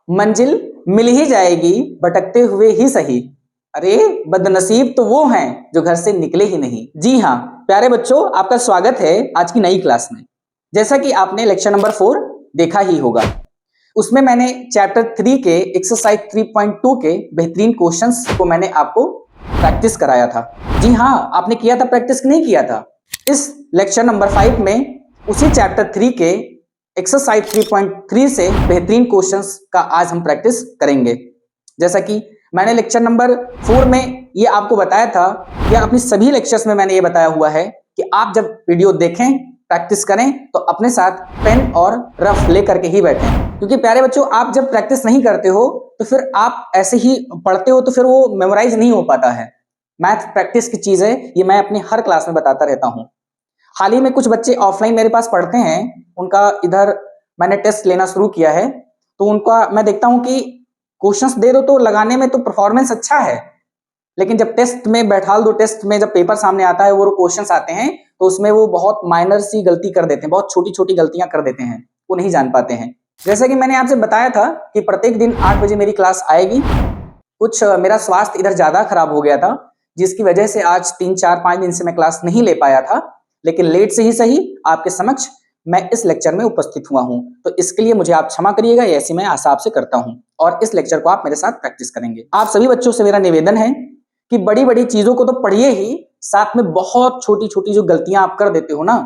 मंजिल मिल ही जाएगी भटकते हुए ही सही। अरे बदनसीब तो वो हैं जो घर से निकले ही नहीं। जी हाँ प्यारे बच्चों, आपका स्वागत है आज की नई क्लास में। जैसा कि आपने लेक्चर नंबर 4 देखा ही होगा, उसमें मैंने चैप्टर 3 के एक्सरसाइज 3.2 के बेहतरीन क्वेश्चंस को मैंने आपको प्रैक्टिस कराया था। जी हाँ, आपने किया था प्रैक्टिस, नहीं किया था? इस लेक्चर नंबर 5 में उसी चैप्टर 3 के एक्सरसाइज 3.3 से बेहतरीन क्वेश्चंस का आज हम प्रैक्टिस करेंगे। जैसा कि मैंने लेक्चर नंबर 4 में ये आपको बताया था, या अपनी सभी लेक्चर्स में मैंने ये बताया हुआ है कि आप जब वीडियो देखें, प्रैक्टिस करें तो अपने साथ पेन और रफ लेकर के ही बैठें। क्योंकि प्यारे बच्चों, आप जब प्रैक्टिस नहीं करते हो तो फिर आप ऐसे ही पढ़ते हो तो फिर वो मेमोराइज नहीं हो पाता है। मैथ प्रैक्टिस की चीज है, ये मैं अपनी हर क्लास में बताता रहता हूँ। हाल ही में कुछ बच्चे ऑफलाइन मेरे पास पढ़ते हैं, उनका इधर मैंने टेस्ट लेना शुरू किया है, तो उनका मैं देखता हूँ कि क्वेश्चंस दे दो तो लगाने में तो परफॉर्मेंस अच्छा है, लेकिन जब टेस्ट में बैठाल दो, टेस्ट में जब पेपर सामने आता है, वो क्वेश्चंस आते हैं तो उसमें वो बहुत माइनर सी गलती कर देते हैं, बहुत छोटी छोटी गलतियां कर देते हैं, वो नहीं जान पाते हैं। जैसे कि मैंने आपसे बताया था कि प्रत्येक दिन 8 बजे मेरी क्लास आएगी। कुछ मेरा स्वास्थ्य इधर ज्यादा खराब हो गया था, जिसकी वजह से आज 3-4-5 दिन से मैं क्लास नहीं ले पाया था, लेकिन लेट से ही सही आपके समक्ष मैं इस लेक्चर में उपस्थित हुआ हूं, तो इसके लिए मुझे आप क्षमा करिएगा, ऐसी मैं आशा आपसे करता हूं। और इस लेक्चर को आप मेरे साथ प्रैक्टिस करेंगे। आप सभी बच्चों से मेरा निवेदन है कि बड़ी बड़ी चीजों को तो पढ़िए ही, साथ में बहुत छोटी छोटी जो गलतियां आप कर देते हो ना,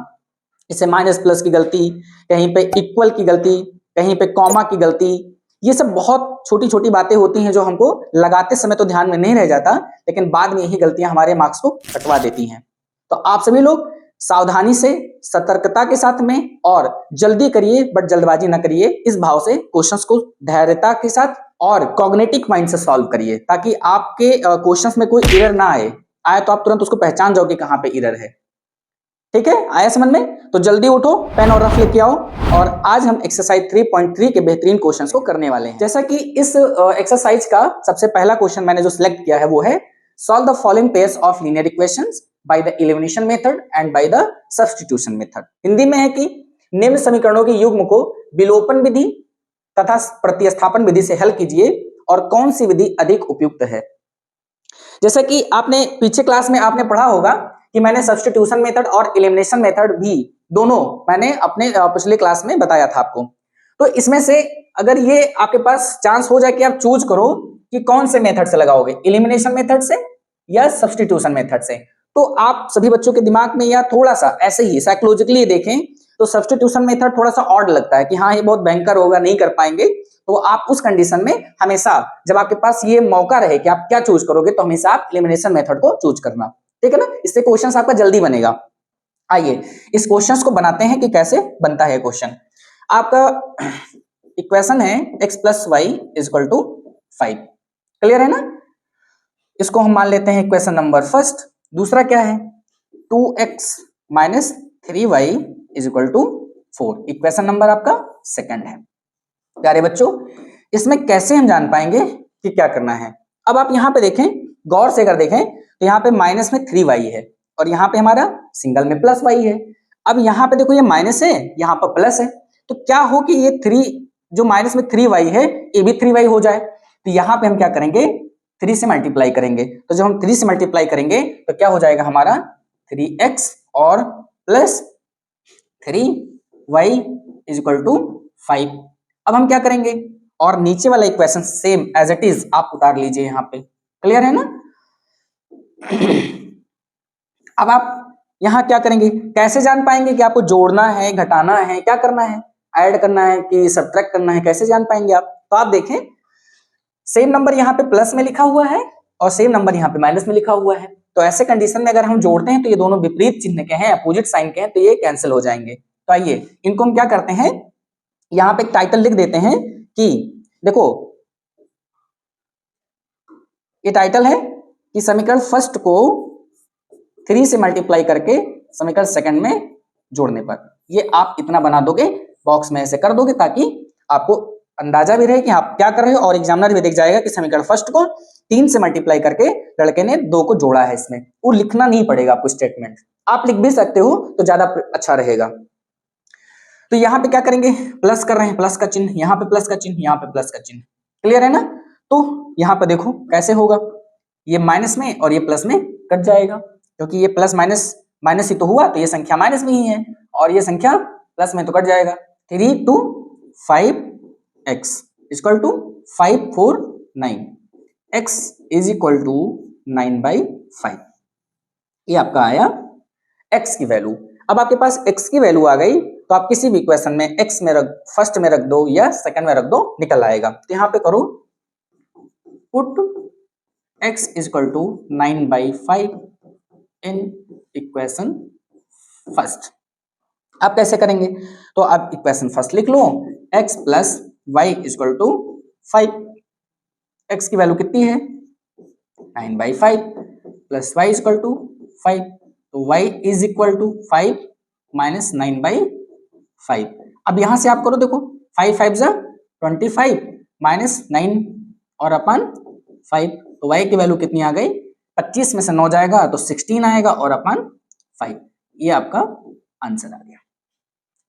जैसे माइनस प्लस की गलती, कहीं पे इक्वल की गलती, कहीं पे कॉमा की गलती, ये सब बहुत छोटी छोटी बातें होती हैं जो हमको लगाते समय तो ध्यान में नहीं रह जाता, लेकिन बाद में यही गलतियां हमारे मार्क्स को कटवा देती हैं। तो आप सभी लोग सावधानी से, सतर्कता के साथ में, और जल्दी करिए बट जल्दबाजी ना करिए, इस भाव से क्वेश्चंस को धैर्यता के साथ और कॉग्निटिव माइंड से सॉल्व करिए, ताकि आपके क्वेश्चंस में कोई एरर ना आए तो आप तुरंत उसको पहचान जाओगे कहां पे एरर है। ठीक है, आया समझ में? तो जल्दी उठो, पेन और रफ लेके आओ, और आज हम एक्सरसाइज 3.3 के बेहतरीन क्वेश्चंस को करने वाले हैं। जैसा कि इस एक्सरसाइज का सबसे पहला क्वेश्चन मैंने जो सिलेक्ट किया है वो है solve the following pairs of linear equations by the elimination method and by the substitution method. Hindi में है कि निम्न समीकरणों के युग्म को विलोपन विधि तथा प्रतिस्थापन विधि से हल कीजिए और कौन सी विधि अधिक उपयुक्त है। जैसा कि आपने पीछे क्लास में आपने पढ़ा होगा कि मैंने सब्स्टिट्यूशन मेथड और एलिमिनेशन मेथड भी दोनों मैंने अपने पिछले क्लास में बताया था आपको। तो इसमें से अगर ये आपके पास चांस हो जाए कि आप चूज करो कि कौन से मेथड से लगाओगे, एलिमिनेशन मेथड से या सब्स्टिट्यूशन मेथड से, तो आप सभी बच्चों के दिमाग में या थोड़ा सा ऐसे ही साइकोलॉजिकली देखें तो सब्स्टिट्यूशन मेथड थोड़ा सा ऑड लगता है कि हाँ ये बहुत भयंकर होगा, नहीं कर पाएंगे। तो आप उस कंडीशन में हमेशा, जब आपके पास ये मौका रहे कि आप क्या चूज करोगे, तो हमेशा आप एलिमिनेशन मेथड को चूज करना, ठीक है ना? इससे क्वेश्चन आपका जल्दी बनेगा। आइए इस क्वेश्चन को बनाते हैं कि कैसे बनता है क्वेश्चन। आपका इक्वेशन है x + y = 5, क्लियर है ना? इसको हम मान लेते हैं इक्वेशन नंबर फर्स्ट। दूसरा क्या है, 2x - 3y = 4, इक्वेशन नंबर आपका सेकंड है। प्यारे बच्चों, इसमें कैसे हम जान पाएंगे कि क्या करना है? अब आप यहां पे देखें, गौर से अगर देखें तो यहाँ पे माइनस में 3y है और यहाँ पे हमारा सिंगल में +y है। अब यहाँ पे देखो ये माइनस है, यहाँ पर प्लस है, तो क्या हो कि ये 3 जो माइनस में 3y है ये भी 3y हो जाए। तो यहाँ पे हम क्या करेंगे, 3 से मल्टीप्लाई करेंगे। तो जब हम 3 से मल्टीप्लाई करेंगे तो क्या हो जाएगा हमारा 3x और प्लस 3y = 5। अब हम क्या करेंगे, और नीचे वाला equation same as it is आप उतार लीजिए यहाँ पे, क्लियर है ना? अब आप यहां क्या करेंगे, कैसे जान पाएंगे कि आपको जोड़ना है, घटाना है, क्या करना है, ऐड करना है कि सब्ट्रैक्ट करना है, कैसे जान पाएंगे आप? तो आप देखें, सेम नंबर यहाँ पे प्लस में लिखा हुआ है और सेम नंबर यहाँ पे माइनस में लिखा हुआ है। तो ऐसे कंडीशन में अगर हम जोड़ते हैं तो ये दोनों विपरीत चिन्ह के हैं, अपोजिट साइन के हैं, तो ये कैंसिल हो जाएंगे। तो आइए इनको हम क्या करते हैं, यहाँ पे एक टाइटल लिख देते हैं कि देखो ये टाइटल है कि समीकरण फर्स्ट को 3 से मल्टीप्लाई करके समीकरण सेकंड में जोड़ने पर, ये आप इतना बना दोगे, बॉक्स में ऐसे कर दोगे ताकि आपको अंदाजा भी रहे कि आप क्या कर रहे हो, और एग्जामिनर भी देख जाएगा कि समीकरण फर्स्ट को 3 से मल्टीप्लाई करके लड़के ने 2 को जोड़ा है इसमें। वो लिखना नहीं पड़ेगा आपको, स्टेटमेंट आप लिख भी सकते हो तो ज्यादा अच्छा रहेगा। तो यहाँ पे क्या करेंगे, प्लस कर रहे हैं, प्लस का चिन्ह, यहाँ पे प्लस का चिन्ह, यहाँ पे प्लस का चिन्ह, क्लियर है ना? तो यहाँ पर देखो कैसे होगा, ये माइनस में और ये प्लस में कट जाएगा, क्योंकि ये प्लस माइनस माइनस ही तो हुआ, तो ये संख्या माइनस में ही है और ये संख्या प्लस में तो कट जाएगा। 3 to 5x equal to 549, x is equal to 9/5। ये आपका आया x की वैल्यू। अब आपके पास x की वैल्यू आ गई तो आप किसी भी इक्वेशन में x में फर्स्ट में रख दो या सेकंड में रख दो, निकल आएगा। तो यहाँ पे करो put x is equal to 9/5 in equation first. आप कैसे करेंगे? तो आप इक्वेशन फर्स्ट लिख लो, x plus Y is equal to 5। x की वैल्यू कितनी है? 9/5 plus Y is equal to 5, तो y is equal to 5 minus 9/5। अब यहां से आप करो, देखो 5 5 जा 25 माइनस 9 और अपन 5, तो y की वैल्यू कितनी आ गई? 25 में से 9 जाएगा तो 16 आएगा और अपन 5। ये आपका आंसर आ गया।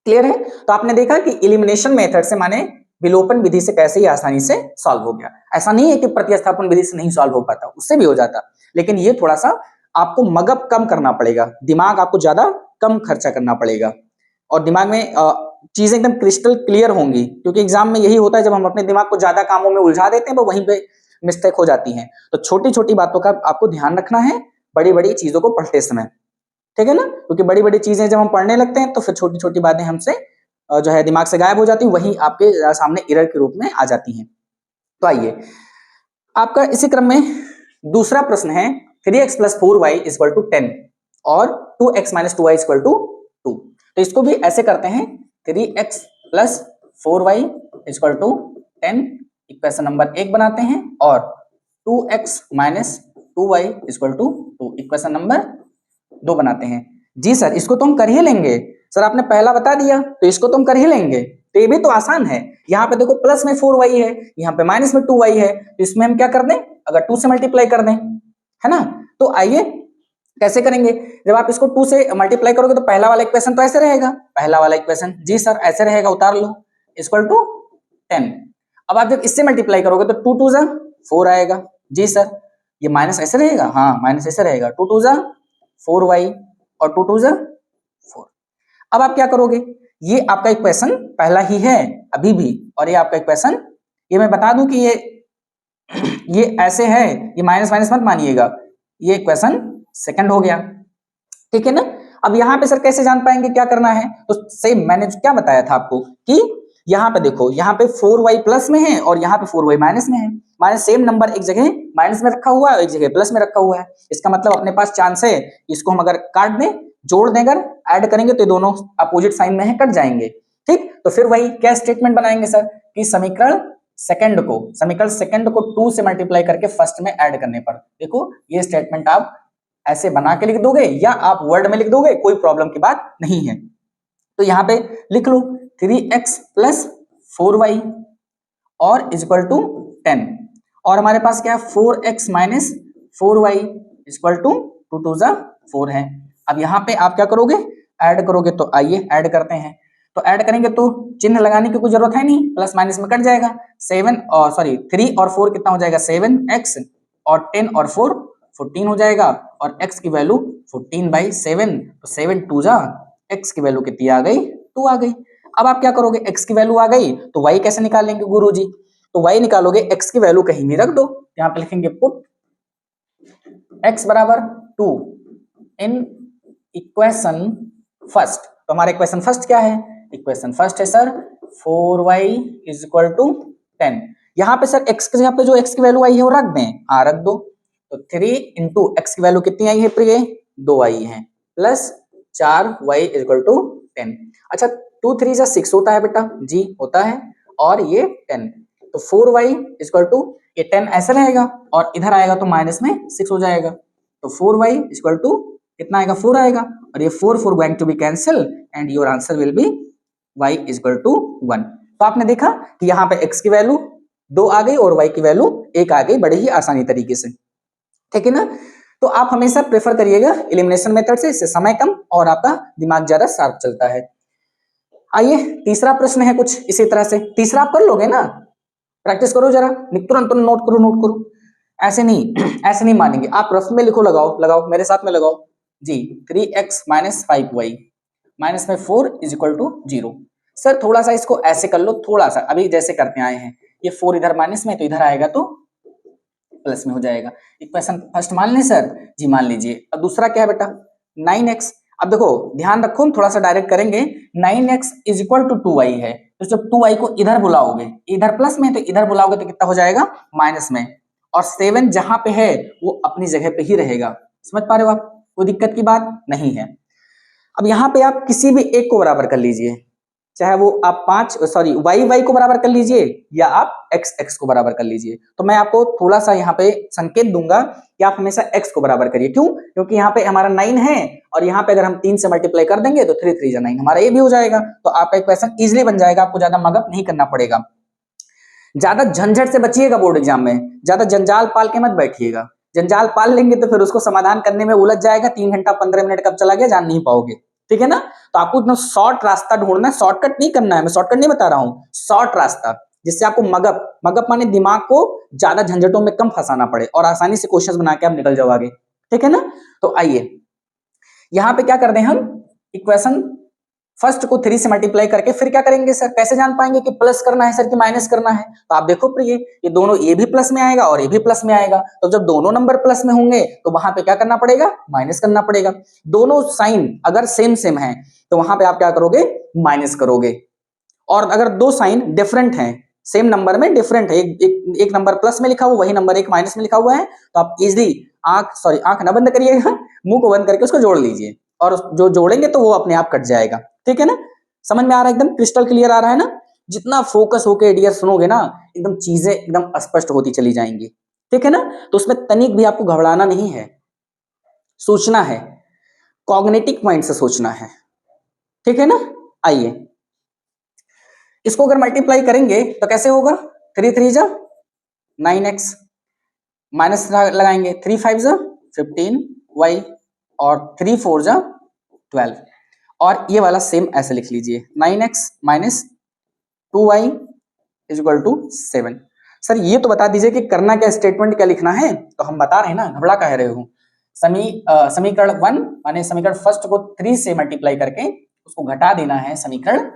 क्लियर है? तो आपने देखा कि एलिमिनेशन मेथड से माने विलोपन विधि से कैसे ही आसानी से सॉल्व हो गया। ऐसा नहीं है कि प्रतिस्थापन विधि से नहीं सॉल्व हो पाता, उससे भी हो जाता, लेकिन ये थोड़ा सा आपको मगअप कम करना पड़ेगा, दिमाग आपको ज्यादा कम खर्चा करना पड़ेगा और दिमाग में चीजें एकदम क्रिस्टल क्लियर होंगी, क्योंकि एग्जाम में यही होता है, जब हम अपने दिमाग को ज्यादा कामों में उलझा देते हैं वो वहीं पे मिस्टेक हो जाती है। तो छोटी छोटी बातों का आपको ध्यान रखना है बड़ी बड़ी चीजों को पढ़ते समय, ठीक है ना? क्योंकि बड़ी बड़ी चीजें जब हम पढ़ने लगते हैं तो फिर छोटी छोटी बातें हमसे जो है दिमाग से गायब हो जाती है, वही आपके सामने एरर के रूप में आ जाती हैं। तो आइए आपका इसी क्रम में दूसरा प्रश्न है, 3x plus 4y equal to 10 और 2x minus 2y equal to 2। तो इसको भी ऐसे करते हैं, 3x plus 4y equal to 10 equation number 1 बनाते हैं और 2x minus 2y equal to 2 equation number 2 बनाते हैं। जी सर, इसको तो हम कर ही लेंगे सर, आपने पहला बता दिया तो इसको तो हम कर ही लेंगे, तो ये भी तो आसान है। यहाँ पे देखो प्लस में 4y है, यहाँ पे माइनस में 2y है, तो इसमें हम क्या कर दें, अगर 2 से मल्टीप्लाई कर दें, है ना? तो आइए कैसे करेंगे, जब आप इसको 2 से मल्टीप्लाई करोगे तो पहला वाला इक्वेशन तो ऐसे रहेगा, पहला वाला इक्वेशन जी सर ऐसे रहेगा, उतार लो, इक्वल टू 10। अब आप जब इससे मल्टीप्लाई करोगे तो 2 2 जा 4 आएगा, जी सर ये माइनस ऐसे रहेगा, हाँ माइनस ऐसे रहेगा, 2 2 जा 4y और 2 2 जा 4। अब आप क्या करोगे, ये आपका इक्वेशन पहला ही है अभी भी, और ये आपका इक्वेशन, ये मैं बता दूं कि ये ऐसे है, ये माइनस माइनस मत मानिएगा, ये इक्वेशन सेकंड हो गया, ठीक है ना? अब यहाँ पे सर कैसे जान पाएंगे क्या करना है, तो सेम मैंने क्या बताया था आपको कि यहाँ पे देखो, यहाँ पे 4y प्लस में है और यहाँ पे 4y माइनस में है, माने सेम नंबर एक जगह माइनस में रखा हुआ है और एक जगह प्लस में रखा हुआ है। इसका मतलब अपने पास चांस है, इसको हम अगर काट दें, जोड़ दें, अगर ऐड करेंगे तो दोनों अपोजिट साइन में है, कट जाएंगे, ठीक? तो फिर वही क्या स्टेटमेंट बनाएंगे सर कि समीकरण सेकंड को 2 से मल्टीप्लाई करके फर्स्ट में ऐड करने पर, देखो ये स्टेटमेंट आप ऐसे बना के लिख दोगे या आप वर्ड में लिख दोगे, कोई प्रॉब्लम की बात नहीं है। तो यहाँ पे लिख लो 3x प्लस 4y और इक्वल टू 10, और हमारे पास क्या है 4x minus 4y equal to 2 2 जा 4 है। अब यहाँ पे आप क्या करोगे, ऐड करोगे, तो आइए ऐड करते हैं। तो ऐड करेंगे तो चिन्ह लगाने की कोई जरूरत है नहीं, प्लस माइनस में कट जाएगा, 3 और 4 कितना हो जाएगा 7x और 10 और 4 14 हो जाएगा, और x की वैल्यू 14/7, तो 7 2 जा x की वैल्यू कितनी आ गई 2 आ गई। अब आप क्या करोगे, x की वैल्यू आ गई तो y कैसे निकालेंगे गुरुजी, तो y निकालोगे, x की वैल्यू कहीं भी रख दो, यहाँ पे लिखेंगे पुट x बराबर 2 इन इक्वेशन फर्स्ट। तो हमारा इक्वेशन फर्स्ट क्या है, इक्वेशन फर्स्ट है sir 4y is equal to 10। यहाँ पे सर x के जगह पे जो x की वैल्यू आई है वो रख दें, हाँ रख दो, तो 3 इंटू एक्स की वैल्यू कितनी आई है प्रिय, 2 आई है, plus 4y is equal to 10। अच्छा 2 3 जा 6 होता है बेटा, जी होता है, और ये 10, तो 4y इज इक्वल टू, ये 10 ऐसे रहेगा और इधर आएगा तो माइनस में 6 हो जाएगा, तो 4y इज इक्वल टू कितना आएगा 4 आएगा, और ये 4 4 going to be cancel and your answer will be y is equal to 1। तो आपने देखा कि यहाँ पे x की वैल्यू 2 आ गई और y की वैल्यू 1 आ गई, बड़े ही आसानी तरीके से, ठीक है ना? तो आप हमेशा प्रेफर करिएगा एलिमिनेशन मेथड से, इससे समय कम और आपका दिमाग ज्यादा शार्प चलता है। आइए तीसरा प्रश्न है कुछ इसी तरह से, तीसरा आप कर लोगे ना, प्रैक्टिस करो जरा, तुरंत तुरंत नोट करो नोट करो, ऐसे नहीं ऐसे नहीं मानेंगे आप, रफ में लिखो, लगाओ लगाओ मेरे साथ में लगाओ जी। 3x माइनस 5y माइनस में 4 इज इक्वल टू 0। सर थोड़ा सा इसको ऐसे कर लो, थोड़ा सा अभी जैसे करते आए हैं, ये 4 इधर माइनस में तो इधर आएगा तो प्लस में हो जाएगा। इक्वेशन फर्स्ट मान लें सर जी, मान लीजिए। अब दूसरा क्या है बेटा 9x। अब देखो ध्यान रखो, हम थोड़ा सा डायरेक्ट करेंगे। 9x is equal to 2y है, तो जब 2y को इधर बुलाओगे, इधर प्लस में तो इधर बुलाओगे तो कितना हो जाएगा माइनस में, और 7 जहां पे है वो अपनी जगह पे ही रहेगा। समझ पा रहे हो आप, कोई दिक्कत की बात नहीं है। अब यहाँ पे आप किसी भी एक को बराबर कर लीजिए, चाहे वो आप y को बराबर कर लीजिए या आप x को बराबर कर लीजिए। तो मैं आपको थोड़ा सा यहाँ पे संकेत दूंगा कि आप हमेशा x को बराबर करिए। क्यों? क्योंकि यहाँ पे हमारा 9 है और यहाँ पे अगर हम 3 से मल्टीप्लाई कर देंगे तो 3 3 जा 9, हमारा ये भी हो जाएगा। तो आपका इक्वेशन इजिली बन जाएगा, आपको ज्यादा मगअप नहीं करना पड़ेगा। ज्यादा झंझट से बचिएगा, बोर्ड एग्जाम में ज्यादा जंजाल पाल के मत बैठिएगा। जंजाल पाल लेंगे तो फिर उसको समाधान करने में उलझ जाएगा, 3 घंटा 15 मिनट कब चला गया जान नहीं पाओगे। ठीक है ना? तो आपको एकदम शॉर्ट रास्ता ढूंढना है, शॉर्टकट नहीं करना है, मैं शॉर्टकट नहीं बता रहा हूं, शॉर्ट रास्ता, जिससे आपको मगअप माने दिमाग को ज्यादा झंझटों में कम फंसाना पड़े और आसानी से क्वेश्चंस बना के आप निकल जाओ आगे। ठीक है ना? तो आइए यहां पे क्या कर दें हम, इक्वेशन फर्स्ट को 3 से मल्टीप्लाई करके फिर क्या करेंगे सर, कैसे जान पाएंगे कि प्लस करना है सर कि माइनस करना है? तो आप देखो प्रिय, ये दोनों ये भी प्लस में आएगा और ये भी प्लस में आएगा, तो जब दोनों नंबर प्लस में होंगे तो वहां पे क्या करना पड़ेगा, माइनस करना पड़ेगा। दोनों साइन अगर सेम सेम है तो वहां पे आप क्या करोगे, माइनस करोगे। और अगर दो साइन डिफरेंट हैं, सेम नंबर में डिफरेंट है, एक नंबर प्लस में लिखा हुआ, वही नंबर एक माइनस में लिखा हुआ है, तो आप इजिली आंख ना बंद करिएगा, मुंह को बंद करके उसको जोड़ लीजिए, और जो जोड़ेंगे तो वो अपने आप कट जाएगा। ठीक है ना? समझ में आ रहा है, एकदम क्रिस्टल क्लियर आ रहा है ना? जितना फोकस होके डियर सुनोगे ना, एकदम चीजें एकदम स्पष्ट होती चली जाएंगी। ठीक है ना? तो उसमें तनिक भी आपको घबराना नहीं है, सोचना है, कॉग्निटिव माइंड से सोचना है। ठीक है ना? आइए इसको अगर मल्टीप्लाई करेंगे तो कैसे होगा, 3 3 जा 9x, माइनस लगाएंगे, 3 5 जा 15y, और 3 4 जा 12, और ये वाला सेम ऐसे लिख लीजिए, 9x minus 2y is equal to 7। Sir ये तो बता दीजिए कि करना क्या, स्टेटमेंट क्या लिखना है? तो हम बता रहे हैं ना, घबरा कह रहे हो। समीकरण 1 माने समीकरण फर्स्ट को 3 से मल्टीप्लाई करके उसको घटा देना है समीकरण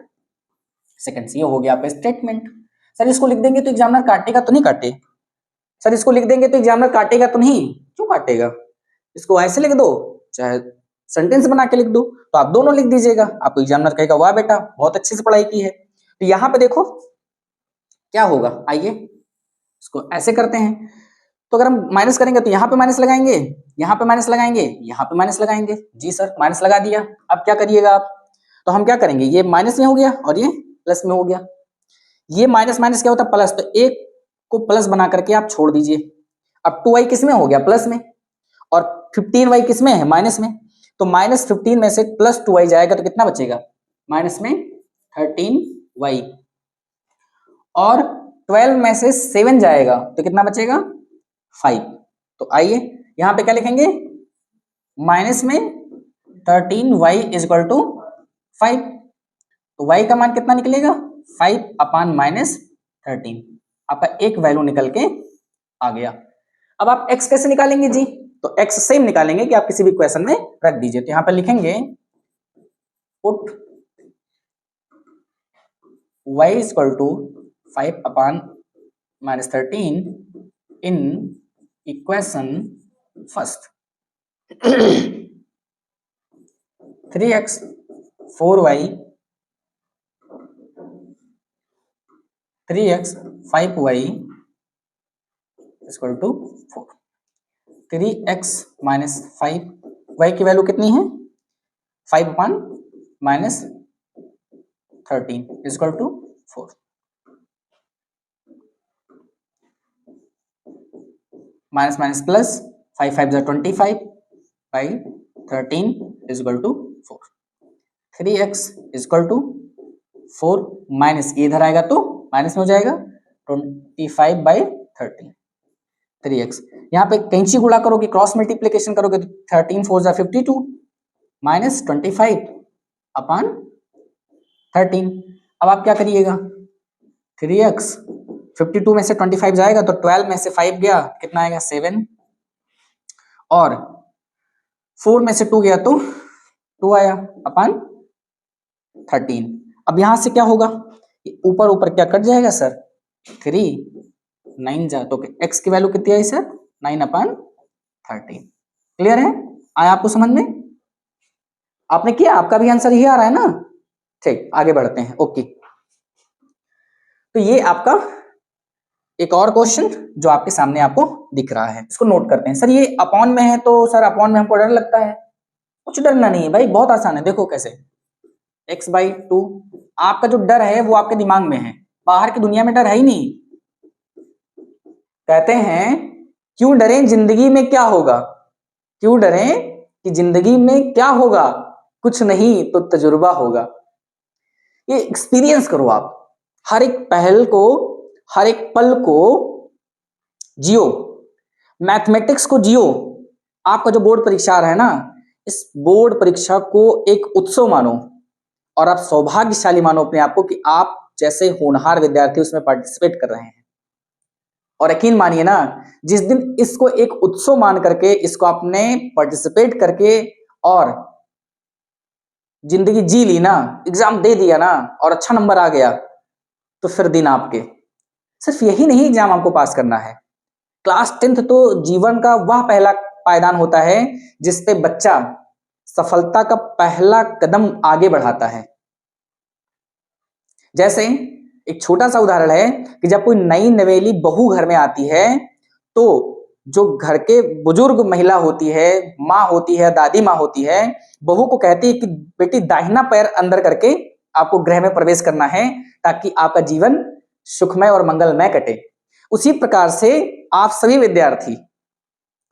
सेकंड से, ये हो गया आपका स्टेटमेंट। सर इसको लिख देंगे तो एग्जामिनर काटेगा तो नहीं काटे? सर इसको लिख देंगे तो एग्जामिनर काटेगा तो नहीं? क्यों काटेगा? इसको ऐसे लिख दो, चाहे सेंटेंस बना के लिख दो, तो आप दोनों लिख दीजिएगा, आपको एग्जामिनर कहेगा वाह बेटा बहुत अच्छे से पढ़ाई की है। तो यहाँ पे देखो क्या होगा, आइए इसको ऐसे करते हैं। तो अगर हम माइनस करेंगे तो यहाँ पे माइनस लगाएंगे, यहाँ पे माइनस लगाएंगे, यहाँ पे माइनस लगाएंगे। जी सर माइनस लगा दिया, अब क्या करिएगा आप, तो हम क्या करेंगे, ये माइनस में हो गया और ये प्लस में हो गया। ये माइनस माइनस क्या होता है, प्लस, तो एक को प्लस बना करके आप छोड़ दीजिए। अब 2y किस में हो गया, प्लस में, और 15y किस में है, माइनस में। तो माइनस 15 में से प्लस 2y जाएगा तो कितना बचेगा, माइनस में 13y, और 12 में से 7 जाएगा तो कितना बचेगा 5। तो आइए यहां पे क्या लिखेंगे, माइनस में 13y इज इक्वल टू 5, तो y का मान कितना निकलेगा, 5 अपान माइनस 13, आपका एक वैल्यू निकल के आ गया। अब आप x कैसे निकालेंगे जी, तो x सेम निकालेंगे कि आप किसी भी इक्वेशन में रख दीजिए। तो यहां पर लिखेंगे put y is equal to 5 upon minus 13 in equation first. 3x 4y 3x 5y equal to 4। 3x minus 5y की वैल्यू कितनी है, 5 upon minus 13 equal to 4। Minus minus plus, 5 5 जा 25 by 13 equal to 4। 3x equal to 4 minus इधर आएगा तो minus में हो जाएगा 25 बाई 13, 3x। यहाँ पे कैंची गुणा करोगे, क्रॉस मल्टीप्लीकेशन करोगे तो 13 4 जा 52 माइनस 25 अपान 13। अब आप क्या करिएगा, 3x 52 में से 25 जाएगा तो 12 में से 5 गया, कितना आएगा 7, और 4 में से 2 गया तो 2 आया अपन 13। अब यहां से क्या होगा, ऊपर ऊपर क्या कट जाएगा सर, 3, 9 जा तो x की वैल्यू कितनी आई सर, 9/13। क्लियर है, आया आपको समझ में, आपने किया, आपका भी आंसर यही आ रहा है ना। ठीक, आगे बढ़ते हैं। ओके, तो ये आपका एक और क्वेश्चन जो आपके सामने आपको दिख रहा है, इसको नोट करते हैं। सर ये अपॉन में है तो सर अपॉन में हमको डर लगता है, कुछ डरना नहीं है भाई, बहुत आसान है। देखो कैसे, x/2, आपका जो डर है वो आपके दिमाग में है, बाहर की दुनिया में डर है ही नहीं। कहते हैं क्यों डरें, जिंदगी में क्या होगा, क्यों डरें कि जिंदगी में क्या होगा, कुछ नहीं तो तजुर्बा होगा। ये एक्सपीरियंस करो आप, हर एक पहल को, हर एक पल को जियो, मैथमेटिक्स को जियो। आपका जो बोर्ड परीक्षा आ रहा है ना, इस बोर्ड परीक्षा को एक उत्सव मानो और आप सौभाग्यशाली मानो अपने आप को कि आप जैसे होनहार विद्यार्थी उसमें पार्टिसिपेट कर रहे हैं। और यकीन मानिए ना, जिस दिन इसको एक उत्सव मान करके इसको आपने पार्टिसिपेट करके और जिंदगी जी ली ना, एग्जाम दे दिया ना और अच्छा नंबर आ गया, तो फिर दिन आपके, सिर्फ यही नहीं एग्जाम आपको पास करना है, क्लास 10th तो जीवन का वह पहला पायदान होता है जिस पे बच्चा सफलता का पहला कदम आगे बढ़ाता है। जैसे एक छोटा सा उदाहरण है कि जब कोई नई नवेली बहू घर में आती है तो जो घर के बुजुर्ग महिला होती है, माँ होती है, दादी माँ होती है, बहू को कहती है कि बेटी दाहिना पैर अंदर करके आपको गृह में प्रवेश करना है ताकि आपका जीवन सुखमय और मंगलमय कटे। उसी प्रकार से आप सभी विद्यार्थी,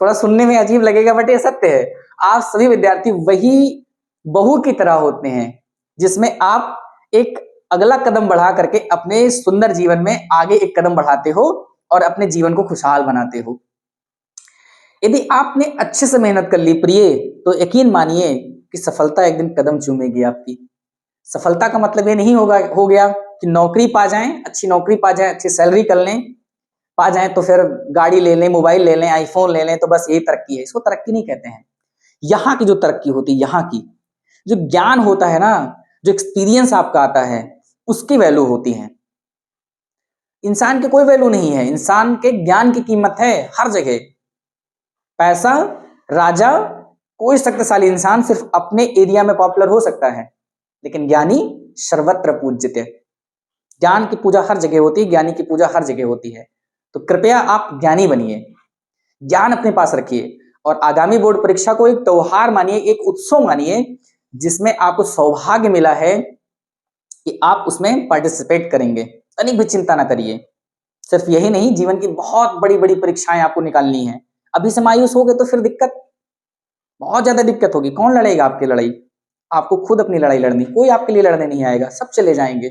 थोड़ा सुनने में अजीब लगेगा बट ये सत्य है, आप सभी विद्यार्थी वही बहू की तरह होते हैं जिसमें आप एक अगला कदम बढ़ा करके अपने सुंदर जीवन में आगे एक कदम बढ़ाते हो और अपने जीवन को खुशहाल बनाते हो। यदि आपने अच्छे से मेहनत कर ली प्रिय, तो यकीन मानिए कि सफलता एक दिन कदम चूमेगी आपकी। सफलता का मतलब ये नहीं हो गया कि नौकरी पा जाएं, अच्छी नौकरी पा जाएं, अच्छी सैलरी कर लें, पा जाएं तो फिर गाड़ी ले लें, मोबाइल ले लें, आईफोन ले लें, तो बस यही तरक्की है। इसको तरक्की नहीं कहते हैं। यहाँ की जो तरक्की होती है, यहाँ की जो ज्ञान होता है ना, जो एक्सपीरियंस आपका आता है, उसकी वैल्यू होती है। इंसान की कोई वैल्यू नहीं है, इंसान के ज्ञान की कीमत है हर जगह। पैसा, राजा, कोई शक्तिशाली इंसान सिर्फ अपने एरिया में पॉपुलर हो सकता है, लेकिन ज्ञानी सर्वत्र पूज्यते। ज्ञान की पूजा हर जगह होती है, ज्ञानी की पूजा हर जगह होती है। तो कृपया आप ज्ञानी बनिए, ज्ञान अपने पास रखिए और आगामी बोर्ड परीक्षा को एक त्योहार मानिए, एक उत्सव मानिए जिसमें आपको सौभाग्य मिला है कि आप उसमें पार्टिसिपेट करेंगे। तनिक भी चिंता ना करिए। सिर्फ यही नहीं, जीवन की बहुत बड़ी बड़ी परीक्षाएं आपको निकालनी है। अभी से मायूस हो गए तो फिर दिक्कत, बहुत ज्यादा दिक्कत होगी। कौन लड़ेगा आपकी लड़ाई, आपको खुद अपनी लड़ाई लड़नी, कोई आपके लिए लड़ने नहीं आएगा। सब चले जाएंगे,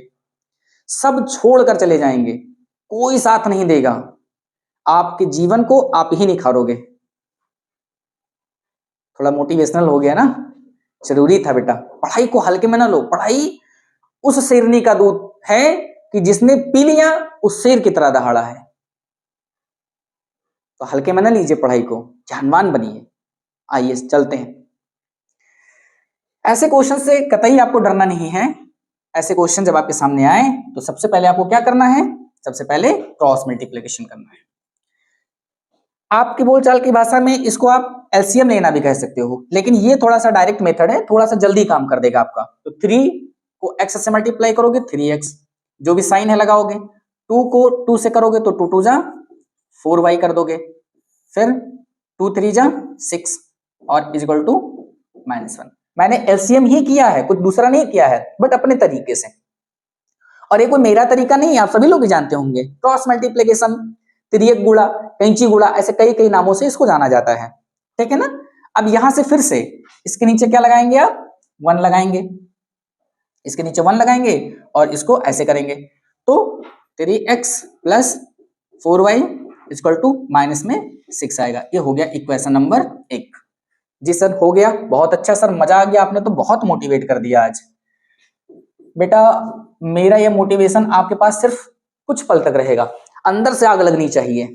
सब छोड़कर चले जाएंगे, कोई साथ नहीं देगा। आपके जीवन को आप ही निखारोगे। थोड़ा मोटिवेशनल हो गया ना, जरूरी था बेटा। पढ़ाई को हल्के में ना लो, पढ़ाई उस शेरनी का दूध है कि जिसने पी लिया उस शेर की तरह दहाड़ा है। तो हल्के में ना लीजिए पढ़ाई को, ज्ञानवान बनिए। आइए चलते हैं। ऐसे क्वेश्चन से कतई आपको डरना नहीं है। ऐसे क्वेश्चन जब आपके सामने आए तो सबसे पहले आपको क्या करना है, सबसे पहले क्रॉस मल्टीप्लिकेशन करना है। आपकी बोलचाल की भाषा में इसको आप एलसीएम लेना भी कह सकते हो, लेकिन ये थोड़ा सा डायरेक्ट मेथड है, थोड़ा सा जल्दी काम कर देगा आपका। तो 3 को x से मल्टीप्लाई करोगे 3x, जो भी साइन है लगाओगे। 2 को 2 से करोगे तो 2 2 जा 4y कर दोगे, फिर 2 3 जा 6 और इक्वल टू -1। मैंने एलसीएम ही किया है, कुछ दूसरा नहीं किया है, बट अपने तरीके से। और ये कोई मेरा तरीका नहीं है, आप सभी लोग ही जानते होंगे। क्रॉस मल्टीप्लिकेशन, तिर्यक गुणा, कैंची गुणा, ऐसे कई कई नामों से इसको जाना जाता है। ठीक है ना। अब यहां से फिर से इसके नीचे क्या लगाएंगे आप, 1 लगाएंगे, इसके नीचे 1 लगाएंगे और इसको ऐसे करेंगे तो 3x plus 4y equal to minus में 6 आएगा। ये हो गया इक्वेशन नंबर 1। जी सर हो गया, बहुत अच्छा सर, मजा आ गया, आपने तो बहुत मोटिवेट कर दिया आज। बेटा मेरा ये मोटिवेशन आपके पास सिर्फ कुछ पल तक रहेगा। अंदर से आग लगनी चाहिए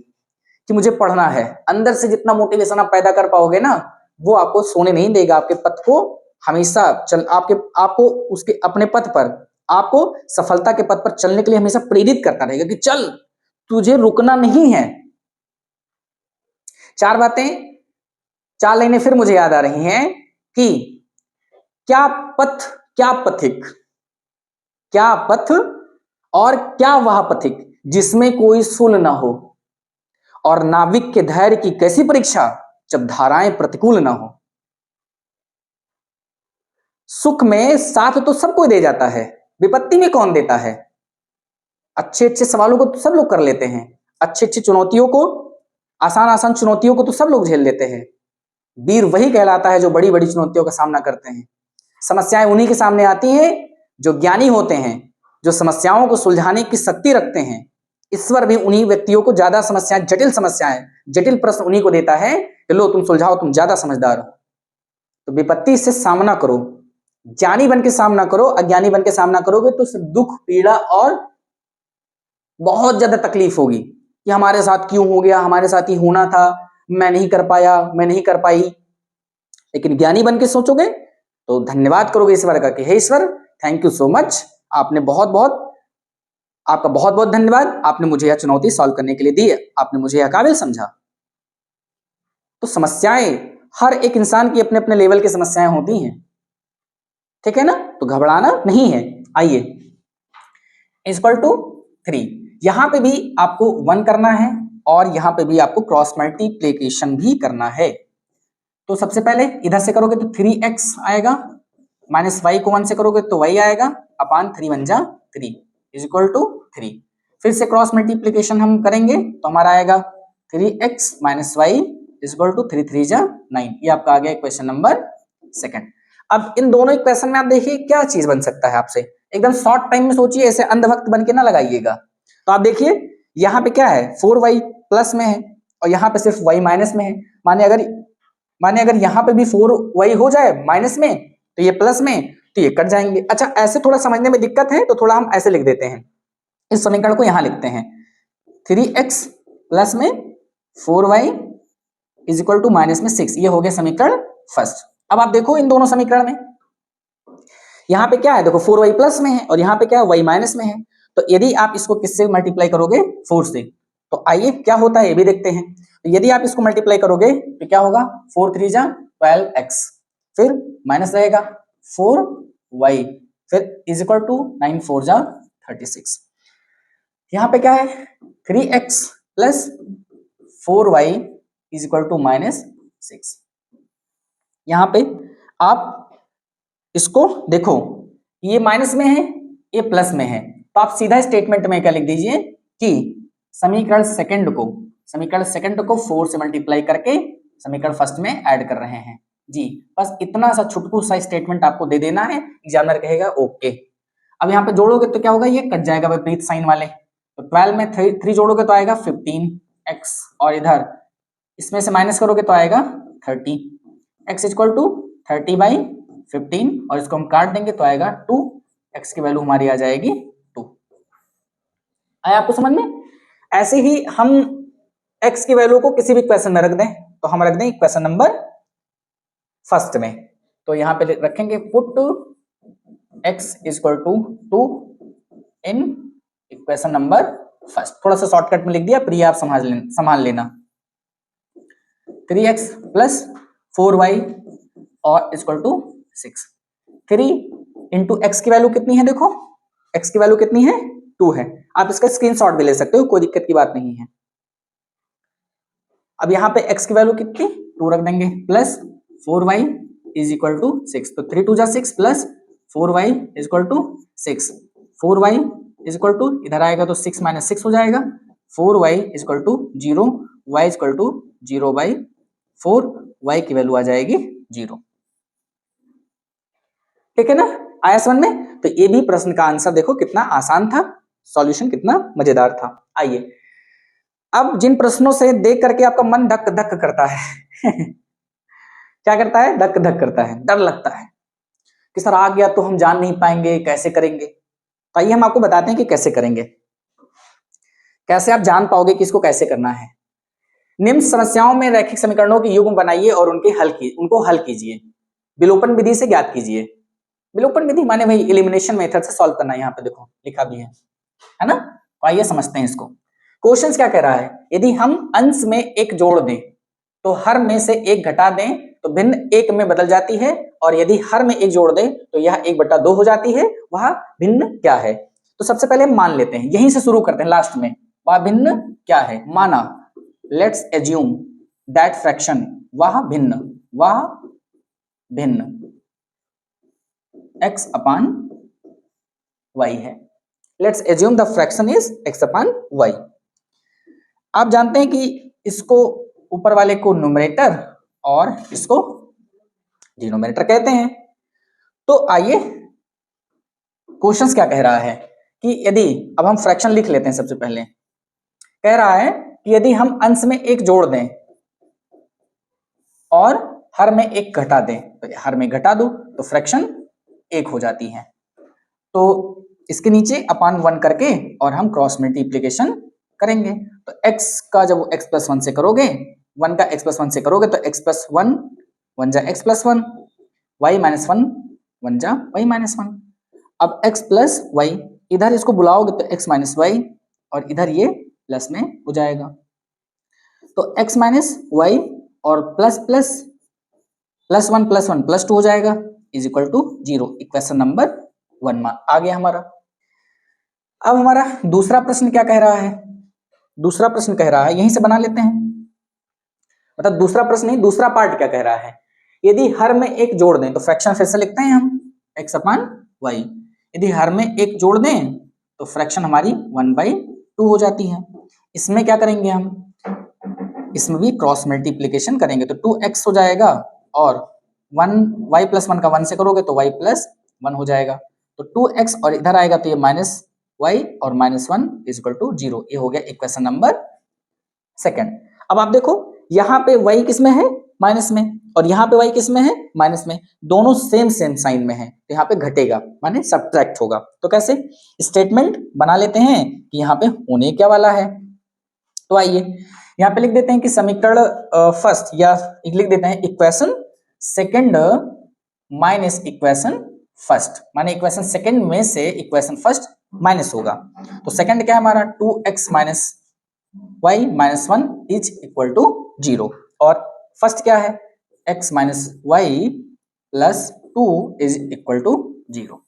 कि मुझे पढ़ना है। अंदर से जितना मोटिवेशन आप पैदा कर पाओगे ना, वो आपको सोने नहीं देगा, आपके पथ को हमेशा आपको उसके अपने पथ पर, आपको सफलता के पथ पर चलने के लिए हमेशा प्रेरित करता रहेगा कि चल, तुझे रुकना नहीं है। 4 बातें, 4 लाइनें फिर मुझे याद आ रही हैं कि क्या पथ, क्या पथिक, क्या पथ और क्या वह पथिक जिसमें कोई सुल न हो, और नाविक के धैर्य की कैसी परीक्षा जब धाराएं प्रतिकूल न हो। सुख में साथ तो सब कोई दे जाता है, विपत्ति में कौन देता है। अच्छे अच्छे सवालों को तो सब लोग कर लेते हैं, अच्छी अच्छी चुनौतियों को, आसान आसान चुनौतियों को तो सब लोग झेल लेते हैं। वीर वही कहलाता है जो बड़ी बड़ी चुनौतियों का सामना करते हैं। समस्याएं उन्हीं के सामने आती हैं जो ज्ञानी होते हैं, जो समस्याओं को सुलझाने की शक्ति रखते हैं। ईश्वर भी उन्हीं व्यक्तियों को ज्यादा समस्याएं, जटिल प्रश्न उन्हीं को देता है कि लो तुम सुलझाओ, तुम ज्यादा समझदार हो। तो विपत्ति से सामना करो, ज्ञानी बन के सामना करो। अज्ञानी बन के सामना करोगे तो सिर्फ दुख, पीड़ा और बहुत ज्यादा तकलीफ होगी कि हमारे साथ क्यों हो गया, हमारे साथ ही होना था, मैं नहीं कर पाया, मैं नहीं कर पाई। लेकिन ज्ञानी बन के सोचोगे तो धन्यवाद करोगे ईश्वर का कि हे ईश्वर, थैंक यू सो मच, आपने आपका बहुत बहुत धन्यवाद, आपने मुझे यह चुनौती सॉल्व करने के लिए दी, आपने मुझे यह काबिल समझा। तो समस्याएं, हर एक इंसान की अपने अपने लेवल की समस्याएं होती हैं, ठीक है ना, तो घबराना नहीं है। आइए, इक्वल टू 3, यहां पे भी आपको 1 करना है और यहां पे भी आपको क्रॉस मल्टीप्लीकेशन भी करना है। तो सबसे पहले इधर से करोगे तो 3x आएगा, माइनस y को 1 से करोगे तो y आएगा, अपान 3 1 जा 3 इज इक्वल टू 3। फिर से क्रॉस मल्टीप्लीकेशन हम करेंगे तो हमारा आएगा 3x minus y is equal to 3 3 जा 9। ये आपका आ गया क्वेश्चन नंबर 2। अब इन दोनों इक्वेशन में आप देखिए क्या चीज बन सकता है आपसे, एकदम शॉर्ट टाइम में सोचिए, ऐसे अंधभक्त बन के ना लगाइएगा। तो आप देखिए यहाँ पे क्या है, 4y प्लस में है और यहाँ पे सिर्फ y माइनस में है। माने अगर यहाँ पे भी 4y हो जाए माइनस में तो ये प्लस में, तो ये कट जाएंगे। अच्छा, ऐसे थोड़ा समझने में दिक्कत है तो थोड़ा हम ऐसे लिख देते हैं, इस समीकरण को यहां लिखते हैं 3x प्लस में 4y is equal to minus में 6। ये हो गया समीकरण फर्स्ट। अब आप देखो इन दोनों समीकरण में यहाँ पे क्या है, देखो 4y प्लस में है और यहाँ पे क्या है, y माइनस में है। तो यदि आप इसको किससे मल्टीप्लाई करोगे, 4 से, तो आइए क्या होता है ये भी देखते हैं। तो यदि आप इसको मल्टीप्लाई करोगे तो क्या होगा, 4 3 जा 12x, फिर माइनस रहेगा 4y, फिर इज इक्वल टू 9 4 जा 36। यहाँ पे क्या है, 3x plus 4y is equal to minus 6। यहाँ पे आप इसको देखो, ये माइनस में है, ये प्लस में है, तो आप सीधा स्टेटमेंट में क्या लिख दीजिए कि समीकरण सेकंड को 4 से मल्टीप्लाई करके समीकरण फर्स्ट में ऐड कर रहे हैं जी। बस इतना सा छुटकू सा स्टेटमेंट आपको दे देना है, एग्जामिनर कहेगा ओके। अब यहाँ पे जोड़ोगे तो क्या होगा, ये कट जाएगा विपरीत साइन वाले, तो 12 में 3 जोड़ोगे तो आएगा 15x, और इधर इसमें से माइनस करोगे तो आएगा 30, x इक्वल टू 30/15, और इसको हम काट देंगे तो आएगा 2, x की वैल्यू हमारी आ जाएगी 2। आया आपको समझ में। ऐसे ही हम x की वैल्यू को किसी भी क्वेश्चन में रख दें, तो हम रख दें क्वेश्चन नंबर फर्स्ट में, तो यहां पे रखेंगे put x equal to 2 in equation number first. थोड़ा सा शॉर्टकट में लिख दिया, प्रिय आप संभाल लेना। 3x प्लस 4y और इक्वल टू 6। 3 इंटू एक्स की वैल्यू कितनी है, देखो x की वैल्यू कितनी है, 2 है। आप इसका स्क्रीनशॉट भी ले सकते हो, कोई दिक्कत की बात नहीं है। अब यहाँ पे x की वैल्यू कितनी, 2 रख देंगे, plus 4y is equal to 6, तो 3 2 जा 6 plus 4y is equal to 6। 4y is equal to इधर आएगा तो 6 माइनस 6 हो जाएगा, 4y is equal to 0, y is equal to 0/4, y की वैल्यू आ जाएगी 0। ठीक है ना, आया समझ में। तो ये भी प्रश्न का आंसर देखो कितना आसान था, सॉल्यूशन कितना मजेदार था। आइए, अब जिन प्रश्नों से देख करके आपका मन धक धक करता है क्या करता है, धक धक करता है, डर लगता है कि सर आ गया तो हम जान नहीं पाएंगे, कैसे करेंगे। तो आइए हम आपको बताते हैं कि कैसे करेंगे। कैसे आप जान पाओगे कि इसको कैसे करना है? निम्न समस्याओं में रैखिक समीकरणों के युग्म बनाइए और उनको हल कीजिए, विलोपन विधि से ज्ञात कीजिए। विलोपन विधि माने भाई एलिमिनेशन मेथड से सॉल्व करना, यहाँ पे देखो लिखा भी है ना। तो आइए समझते हैं इसको। क्वेश्चन क्या कह रहा है, यदि हम अंश में एक जोड़ दें तो हर में से एक घटा दें तो भिन्न एक में बदल जाती है, और यदि हर में एक जोड़ दें तो यह 1/2 हो जाती है, वह भिन्न क्या है? तो सबसे पहले हम मान लेते हैं, यहीं से शुरू करते हैं लास्ट में, वह भिन्न क्या है? माना, लेट्स एज्यूम दैट फ्रैक्शन, वह भिन्न x upon y है। Let's assume the fraction is x upon y। आप जानते हैं कि इसको ऊपर वाले को न्यूमरेटर और इसको डिनोमिनेटर कहते हैं। तो आइए क्वेश्चन क्या कह रहा है कि यदि, अब हम फ्रैक्शन लिख लेते हैं सबसे पहले। कह रहा है कि यदि हम अंश में एक जोड़ दें और हर में एक घटा दें, तो हर में घटा दो तो फ्रैक्शन 1 हो जाती है। तो इसके नीचे अपान 1 करके और हम क्रॉस मल्टीप्लिकेशन करेंगे। तो x का जब x प्लस 1 से करोगे, 1 का x प्लस 1 से करोगे तो x प्लस 1 1 जा x प्लस 1, y माइनस 1 1 जा y माइनस 1। अब x प्लस y, इधर इसको बुलाओगे तो x माइनस y, और इधर ये प्लस में हो जाएगा। तो x माइनस y और प्लस प्लस प्लस 1 प्लस 2 हो जाएगा, is equal to 0। Equation number 1 आ गया हमारा। अब हमारा दूसरा प्रश्न क्या कह रहा है? दूसरा प्रश्न कह रहा है, यहीं से बना लेते हैं, मतलब दूसरा प्रश्न नहीं, दूसरा पार्ट क्या कह रहा है, यदि हर में एक जोड़ दें, तो फ्रैक्शन फिर से लिखते हैं हम x अपॉन y। यदि हर में एक जोड़ दें तो फ्रैक्शन हमारी 1/2 हो जाती है। इसमें क्या करेंगे हम, इसमें भी क्रॉस मल्टीप्लिकेशन करेंगे तो 2x हो जाएगा, और 1 y प्लस 1 का 1 से करोगे तो y प्लस 1 हो जाएगा। तो 2x और इधर आएगा तो ये माइनस y और माइनस 1 इज इक्वल टू 0। ये हो गया इक्वेशन नंबर सेकंड। अब आप देखो यहाँ पे y किस में है? माइनस में, और यहाँ पे y किस में है? माइनस में। दोनों सेम साइन में है, तो यहाँ पे घटेगा माने सब्ट्रैक्ट होगा। तो कैसे स्टेटमेंट बना लेते हैं कि यहाँ पे होने क्या वाला है। तो आइए यहाँ पे लिख देते हैं कि समीकरण फर्स्ट, या लिख देते हैं equation second minus equation first, माने इक्वेशन सेकंड में से इक्वेशन फर्स्ट माइनस होगा। तो सेकंड क्या है हमारा, 2x minus y minus 1 is equal to 0, और फर्स्ट क्या है, x minus y plus 2 is equal to 0।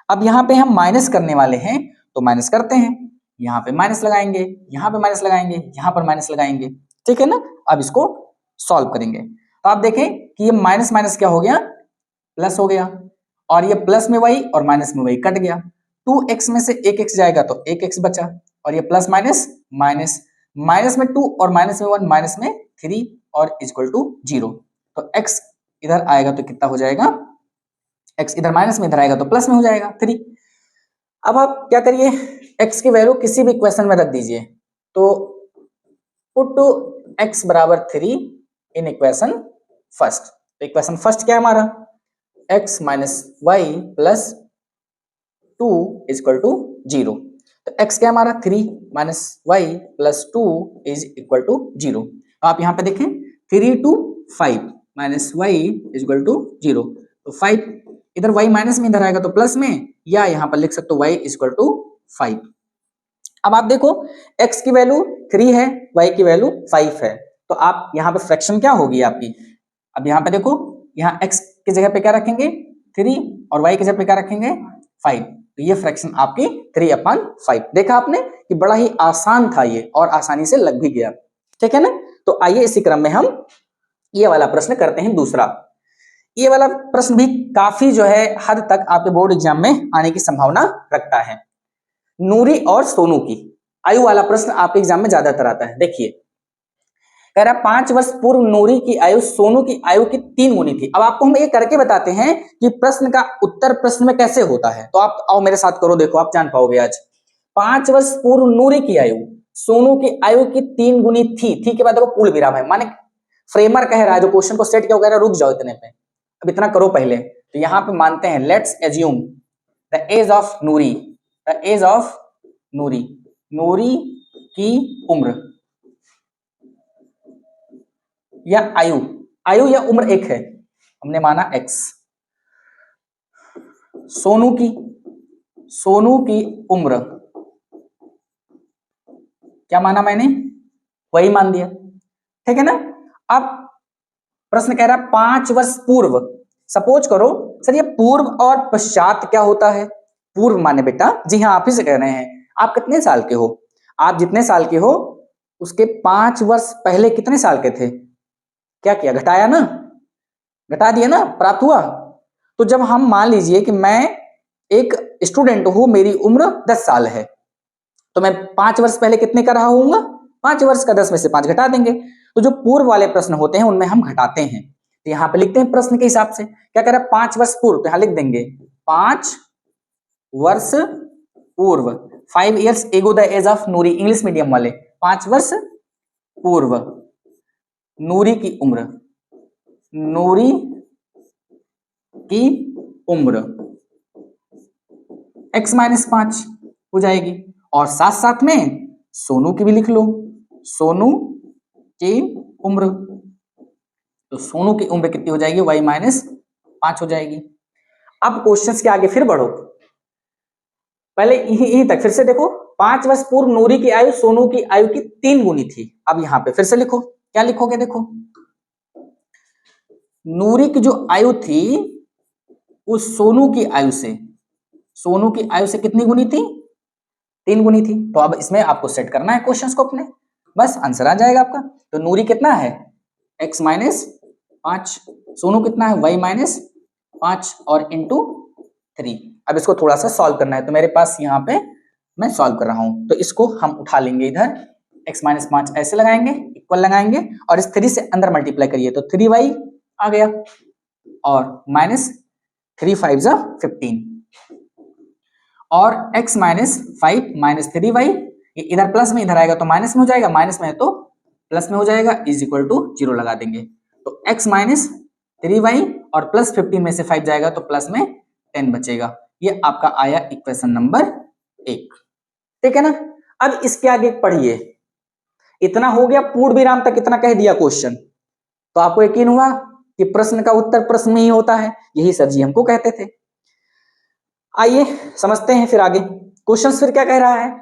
अब यहाँ पे हम माइनस करने वाले हैं तो माइनस करते हैं, यहाँ पे माइनस लगाएंगे, यहाँ पे माइनस लगाएंगे, यहाँ पर माइनस लगाएंगे, ठीक है ना। अब इसको सॉल्व करेंगे तो आप देखें कि ये माइनस माइनस क्या हो गया, प्लस हो गया, और ये प्लस में y और माइनस में y कट गया। 2x में से 1x जाएगा तो 1x बचा, और ये प्लस माइनस माइनस, माइनस में 2 और माइनस में 1, माइनस में 3 और इक्वल टू 0। तो x इधर आएगा तो कितना हो जाएगा, x इधर माइनस में, इधर आएगा तो प्लस में हो जाएगा 3। अब आप क्या करिए, x की वैल्यू किसी भी इक्वेशन में रख दीजिए। तो पुट टू x बराबर 3 इन इक्वेशन फर्स्ट। तो इक्वेशन फर्स्ट क्या है हमारा, x minus Y plus 2 is equal to 0। तो x क्या है हमारा, 3 minus Y plus 2 is equal to 0। आप यहाँ पे देखें 3 to 5 minus Y is equal to 0। तो 5 इधर y माइनस में, इधर आएगा तो प्लस में, या यहाँ पर लिख सकते हो y इज इक्वल टू 5। अब आप देखो x की वैल्यू 3 है, y की वैल्यू 5 है, तो आप यहाँ पे फ्रैक्शन क्या होगी आपकी। अब यहाँ पे देखो, यहाँ x की जगह पे क्या रखेंगे 3 और y की जगह पे क्या रखेंगे 5, तो ये फ्रैक्शन आपकी 3/5। देखा आपने कि बड़ा ही आसान था ये, और आसानी से लग भी गया, ठीक है ना। तो आइए इसी क्रम में हम ये वाला प्रश्न करते हैं दूसरा। ये वाला प्रश्न भी काफी जो है हद तक आपके बोर्ड एग्जाम में आने की संभावना रखता है। नूरी और सोनू की आयु वाला प्रश्न आपके एग्जाम में ज्यादातर आता है। देखिए कह रहा 5 वर्ष पूर्व नूरी की आयु सोनू की आयु की 3 गुनी थी। अब आपको हम ये करके बताते हैं कि प्रश्न का उत्तर प्रश्न में कैसे होता है। तो आप आओ मेरे साथ करो, देखो आप जान पाओगे आज। 5 वर्ष पूर्व नूरी की आयु सोनू की आयु की 3 गुनी थी, ठीक के बाद देखो पूर्ण विराम है, माने फ्रेमर कह रहा है, जो क्वेश्चन को सेट किया कह रहा है रुक जाओ इतने पे, अब इतना करो पहले। तो यहाँ पे मानते हैं let's assume the age of Noori, the age of Noori, Noori की उम्र या आयु, आयु या उम्र एक है, हमने माना x। सोनू की उम्र क्या माना मैंने, वही मान दिया, ठीक है ना। अब प्रश्न कह रहा है 5 वर्ष पूर्व। सपोज करो सर ये पूर्व और पश्चात क्या होता है। पूर्व माने बेटा, जी हाँ आप ही से कह रहे हैं, आप कितने साल के हो, आप जितने साल के हो उसके 5 वर्ष पहले कितने साल के थे, क्या किया, घटाया ना, घटा दिया ना, प्राप्त हुआ। तो जब हम मान लीजिए कि मैं एक स्टूडेंट हूं, मेरी उम्र 10 साल है, तो मैं 5 वर्ष पहले कितने का रहा होऊंगा, 5 वर्ष का 10 में से 5 घटा देंगे। तो जो पूर्व वाले प्रश्न होते हैं उनमें हम घटाते हैं, तो यहां पे लिखते हैं प्रश्न के हिसाब से, क्या कह रहा है 5 वर्ष पूर्व, तो यहां लिख देंगे 5 वर्ष पूर्व, 5 years ago the age of Noori, English medium वाले, 5 वर्ष पूर्व नूरी की उम्र, नूरी की उम्र x माइनस 5 हो जाएगी, और साथ साथ में सोनू की भी लिख लो, सोनू की उम्र, तो सोनू की उम्र कितनी हो जाएगी, y माइनस 5 हो जाएगी। अब क्वेश्चंस के आगे फिर बढ़ो, पहले यहीं तक फिर से देखो, 5 वर्ष पूर्व नूरी की आयु सोनू की आयु की 3 गुनी थी। अब यहां पे फिर से लिखो, क्या लिखोगे, देखो नूरी की जो आयु थी उस सोनू की आयु से, सोनू की आयु से कितनी गुनी थी, 3 गुनी थी। तो अब इसमें आपको सेट करना है क्वेश्चंस को अपने, बस आंसर आ जाएगा आपका। तो नूरी कितना है, x माइनस 5, सोनू कितना है, y माइनस 5 और इंटू 3। अब इसको थोड़ा सा सॉल्व करना है, तो मेरे पास यहाँ पे मैं सॉल्व कर रहा हूं, तो इसको हम उठा लेंगे इधर, x माइनस 5 ऐसे लगाएंगे, इक्वल लगाएंगे और इस 3 से अंदर मल्टीप्लाई करिए तो 3y आ गया, और माइनस 3 5 जा 15, और x माइनस 5 माइनस 3y, ये इधर प्लस में इधर आएगा तो माइनस में हो जाएगा, माइनस में है तो प्लस में हो जाएगा, इज इक्वल टू 0 लगा देंगे। तो x माइनस 3y और प्लस 15 में से 5 जाएगा तो प्लस में 10 बचेगा। ये आपका आया इक्वेशन नंबर 1, ठीक है ना। अब इसके आगे पढ़िए, इतना हो गया पूर्ण विराम तक, इतना कह दिया क्वेश्चन, तो आपको यकीन हुआ कि प्रश्न का उत्तर प्रश्न में ही होता है, यही सर जी हमको कहते थे। आइए समझते हैं फिर आगे क्वेश्चन, फिर क्या कह रहा है,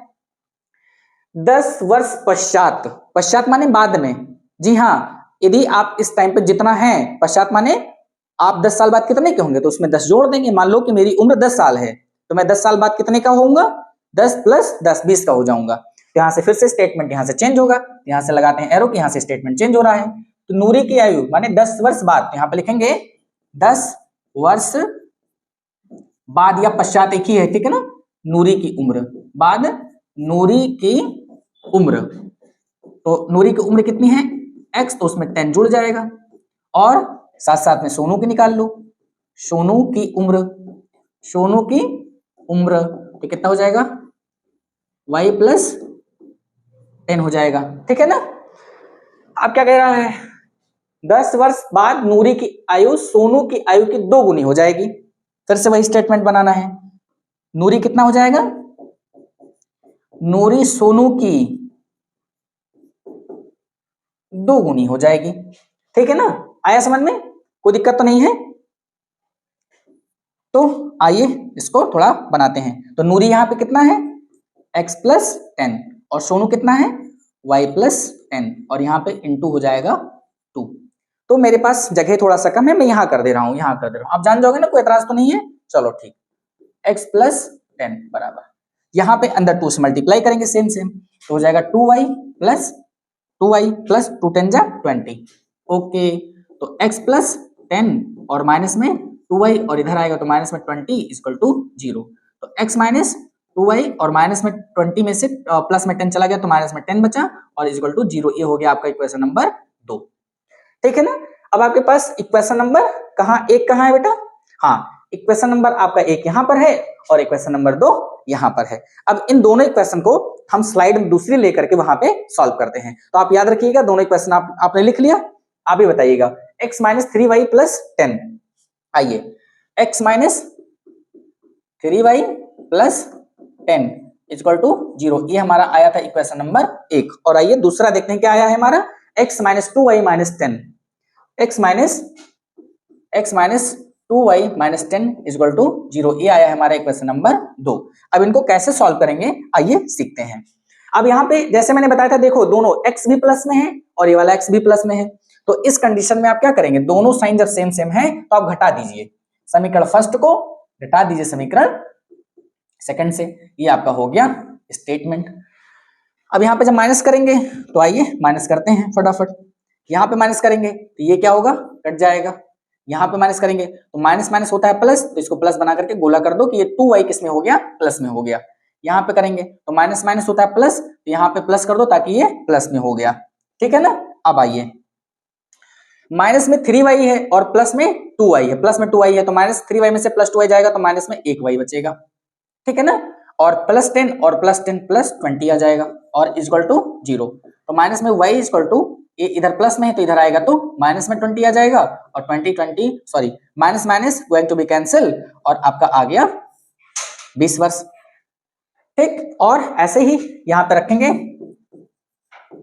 10 वर्ष पश्चात, पश्चात माने बाद में, जी हाँ, यदि आप इस टाइम पे जितना है, पश्चात माने आप 10 साल बाद कितने के होंगे, तो उसमें 10 जोड़ देंगे। मान लो कि मेरी उम्र 10 साल है, तो मैं 10 साल बाद कितने का होऊंगा, 10 प्लस 10 20 का हो जाऊंगा। तो यहां से फिर से स्टेटमेंट यहां से चेंज होगा, यहां से लगाते हैं एरो कि यहां से स्टेटमेंट चेंज हो रहा है। तो नूरी की आयु माने 10 वर्ष बाद, तो यहां पे लिखेंगे 10 वर्ष बाद, या पश्चात एक ही है, ठीक है ना, नूरी की उम्र बाद, नूरी की उम्र, तो नूरी की उम्र कितनी है x, तो उसमें 10 जुड़ जाएगा, और साथ साथ में सोनू की निकाल लो, सोनू की उम्र, सोनू की उम्र तो कितना हो जाएगा, y प्लस 10 हो जाएगा, ठीक है ना। अब क्या कह रहा है, 10 वर्ष बाद नूरी की आयु सोनू की आयु की 2 गुनी हो जाएगी। फिर से वही स्टेटमेंट बनाना है, नूरी कितना हो जाएगा, नूरी सोनू की 2 गुनी हो जाएगी, ठीक है ना। आया समझ में, कोई दिक्कत तो नहीं है। तो आइए इसको थोड़ा बनाते हैं, तो नूरी यहां पे कितना है, x प्लस 10, और सोनू कितना है, y प्लस 10, और यहाँ पे इंटू हो जाएगा 2। तो मेरे पास जगह थोड़ा सा कम है, मैं यहां कर दे रहा हूं, यहां कर दे रहा हूं, आप जान जाओगे ना, कोई एतराज तो नहीं है, चलो ठीक, x प्लस 10 बराबर, यहां पे अंदर 2 से मल्टीप्लाई करेंगे सेम सेम, तो हो जाएगा 2y प्लस 2 10 जा 20, ओके। तो x प्लस 10 और माइनस में 2y, और इधर आएगा तो माइनस में 20 इक्वल टू 0। तो x माइनस 2y और माइनस में 20 में से प्लस में 10 चला गया तो माइनस में 10 बचा, और इक्वल टू 0। ये हो गया आपका इक्वेशन नंबर 2, ठीक है ना। अब आपके पास इक्वेशन नंबर एक कहाँ है बेटा, हाँ, इक्वेशन नंबर आपका 1 यहां पर है और इक्वेशन नंबर 2 यहां पर है। अब इन दोनों इक्वेशन को हम स्लाइड में दूसरी लेकर के वहां पे सॉल्व करते हैं। तो आप याद रखिएगा, दोनों इक्वेशन आपने लिख लिया, आप ही बताइएगा, x माइनस 3y प्लस 10, आइए x minus 3y plus 10 equal to 0। ये हमारा आया था इक्वेशन नंबर 1। और आइए दूसरा देखते हैं क्या आया है हमारा, x minus 2y minus 10, x minus 2y minus 10 equal to 0। ये आया है हमारा इक्वेशन नंबर 2। अब इनको कैसे सॉल्व करेंगे आइए सीखते हैं। अब यहाँ पे जैसे मैंने बताया था, देखो दोनों x भी प्लस में है और ये वाला x भी प्लस में है, तो इस कंडीशन में आप क्या करेंगे, दोनों साइन जब सेम सेम है तो आप घटा दीजिए, समीकरण फर्स्ट को घटा दीजिए समीकरण सेकंड से। ये आपका हो गया स्टेटमेंट। अब यहाँ पे जब माइनस करेंगे तो आइए माइनस करते हैं फटाफट। यहाँ पे माइनस करेंगे तो ये क्या होगा, कट जाएगा। यहाँ पे माइनस करेंगे तो माइनस माइनस होता है प्लस, तो इसको प्लस बना करके गोला कर दो कि ये 2y किस में हो गया, प्लस में हो गया। यहाँ पे करेंगे तो माइनस माइनस होता है प्लस, तो यहाँ पे प्लस कर दो ताकि ये प्लस में हो गया, ठीक है ना। अब आइए माइनस में 3y है और प्लस में 2y है, प्लस में 2y है तो माइनस 3y में से प्लस 2y जाएगा तो माइनस में 1y बचेगा, ठीक है ना। और प्लस 10 और प्लस 10 प्लस 20 आ जाएगा और इक्वल टू 0। तो माइनस में y इक्वल टू, ये इधर प्लस में है तो इधर आएगा तो माइनस में 20 आ जाएगा और 20 sorry minus minus going to be cancel और आपका आ गया 20 वर्ष, ठीक। और ऐसे ही यहां पे रखेंगे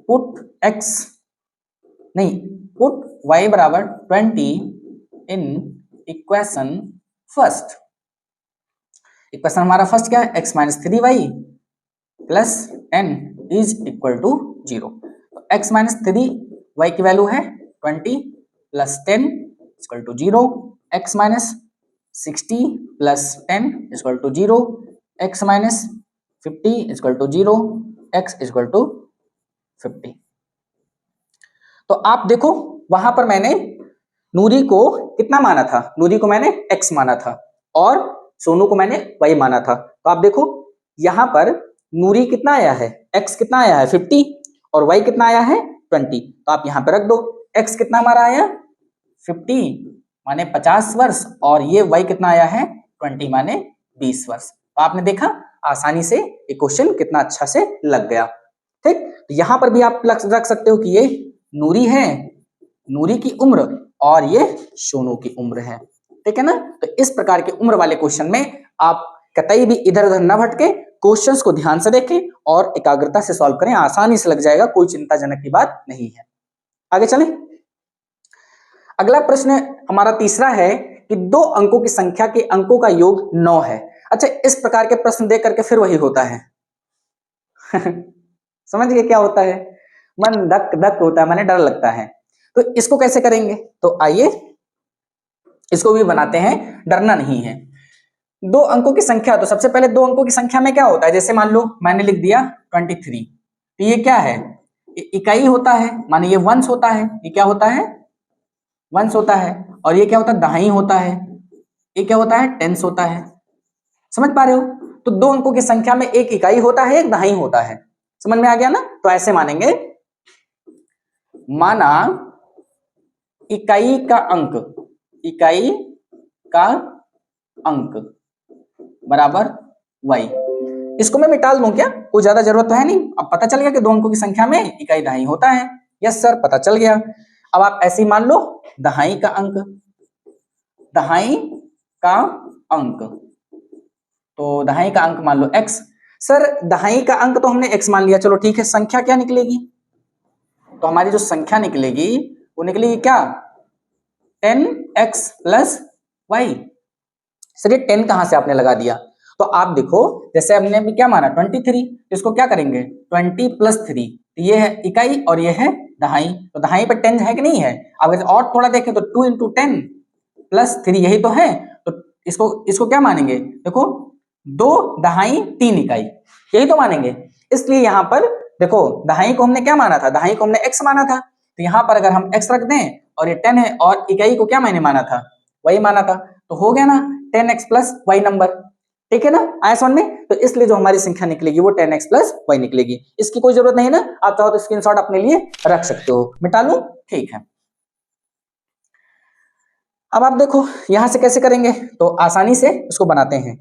पुट y बराबर 20 इन इक्वेशन फर्स्ट। इक्वेशन हमारा फर्स्ट क्या है, x minus 3y plus 10 is equal to 0। तो x माइनस 3y की वैल्यू है 20 plus 10 equal to 0, x minus 60 plus 10 equal to 0, x minus 50 equal to 0, x equal to 50। तो आप देखो वहां पर मैंने नूरी को कितना माना था, नूरी को मैंने x माना था और सोनू को मैंने y माना था। तो आप देखो यहां पर नूरी कितना आया है, x कितना आया है 50 और y कितना आया है 20। तो आप यहां पे रख दो, x कितना हमारा आया 50 माने 50 वर्ष और ये y कितना आया है 20 माने 20 वर्ष। तो आपने देखा आसानी से ये क्वेश्चन कितना अच्छा से लग गया, ठीक। तो यहां पर भी आप रख सकते हो कि ये नूरी है, नूरी की उम्र और ये सोनू की उम्र है, ठीक है ना। तो इस प्रकार के उम्र वाले क्वेश्चन में आप कतई भी इधर उधर न भटके, क्वेश्चंस को ध्यान से देखें और एकाग्रता से सॉल्व करें, आसानी से लग जाएगा, कोई चिंताजनक की बात नहीं है। आगे चलें। अगला प्रश्न हमारा तीसरा है कि 2 अंकों की संख्या के अंकों का योग 9 है। अच्छा, इस प्रकार के प्रश्न देख करके फिर वही होता है समझ गए क्या होता है, मन धक धक होता है, माने डर लगता है। तो इसको कैसे करेंगे, तो आइए इसको भी बनाते हैं, डरना नहीं है। 2 अंकों की संख्या, तो सबसे पहले 2 अंकों की संख्या में क्या होता है, जैसे मान लो मैंने लिख दिया 23, तो ये क्या है, ये इकाई होता है, माने ये वंश होता है, ये क्या होता है वंश होता है। और ये क्या होता है दहाई होता है, ये क्या होता है टेंस होता है। समझ पा रहे हो। तो 2 अंकों की संख्या में एक इकाई होता है, एक दहाई होता है, समझ में आ गया ना। तो ऐसे मानेंगे, माना इकाई का अंक बराबर y। इसको मैं मिटा दूं क्या, कोई ज्यादा जरूरत तो है नहीं। अब पता चल गया कि 2 अंकों की संख्या में इकाई दहाई होता है, यस सर पता चल गया। अब आप ऐसे ही मान लो दहाई का अंक, तो दहाई का अंक मान लो x। सर दहाई का अंक तो हमने x मान लिया, चलो ठीक है, संख्या क्या निकलेगी, तो हमारी जो संख्या निकलेगी वो निकलेगी क्या 10x प्लस y। सर ये 10 कहां से आपने लगा दिया, तो आप देखो जैसे हमने अभी क्या माना 23, तो इसको क्या करेंगे 20 प्लस 3, तो ये है इकाई और ये है दहाई, तो दहाई पर 10 है कि नहीं है। अगर और थोड़ा देखें तो 2 इंटू 10 प्लस 3 यही तो है, तो इसको क्या मानेंगे, देखो 2 दहाई 3 इकाई, यही तो मानेंगे। इसलिए यहां पर देखो दहाई को हमने क्या माना था, दहाई को हमने x माना था, तो यहां पर अगर हम x रख दें और ये 10 है और इकाई को क्या मैंने माना था वही माना था, तो हो गया ना 10x प्लस y नंबर, ठीक है ना, आया समझ में। तो इसलिए जो हमारी संख्या निकलेगी वो 10x प्लस y निकलेगी। इसकी कोई जरूरत नहीं ना, आप चाहो तो स्क्रीनशॉट अपने लिए रख सकते हो, मिटा लूं, ठीक है। अब आप देखो यहां से कैसे करेंगे, तो आसानी से उसको बनाते हैं।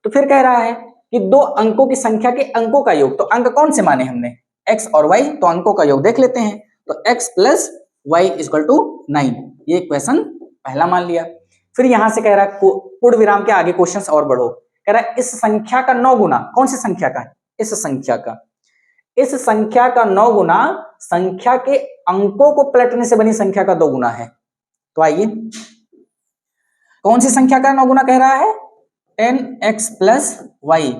तो फिर कह रहा है कि 2 अंकों की संख्या के अंकों का योग, तो अंक कौन से माने हमने x और y, तो अंकों का योग देख लेते हैं। तो x plus y equal to 9, ये क्वेश्चन पहला मान लिया। फिर यहां से कह रहा है पूर्ण विराम के आगे क्वेश्चंस और बढ़ो, कह रहा है इस संख्या का 9 गुना, कौन सी संख्या का? इस संख्या का, इस संख्या का 9 गुना संख्या के अंकों को पलटने से बनी संख्या का 2 गुना है। तो आइए, कौन सी संख्या का 9 गुना कह रहा है? 10x प्लस वाई,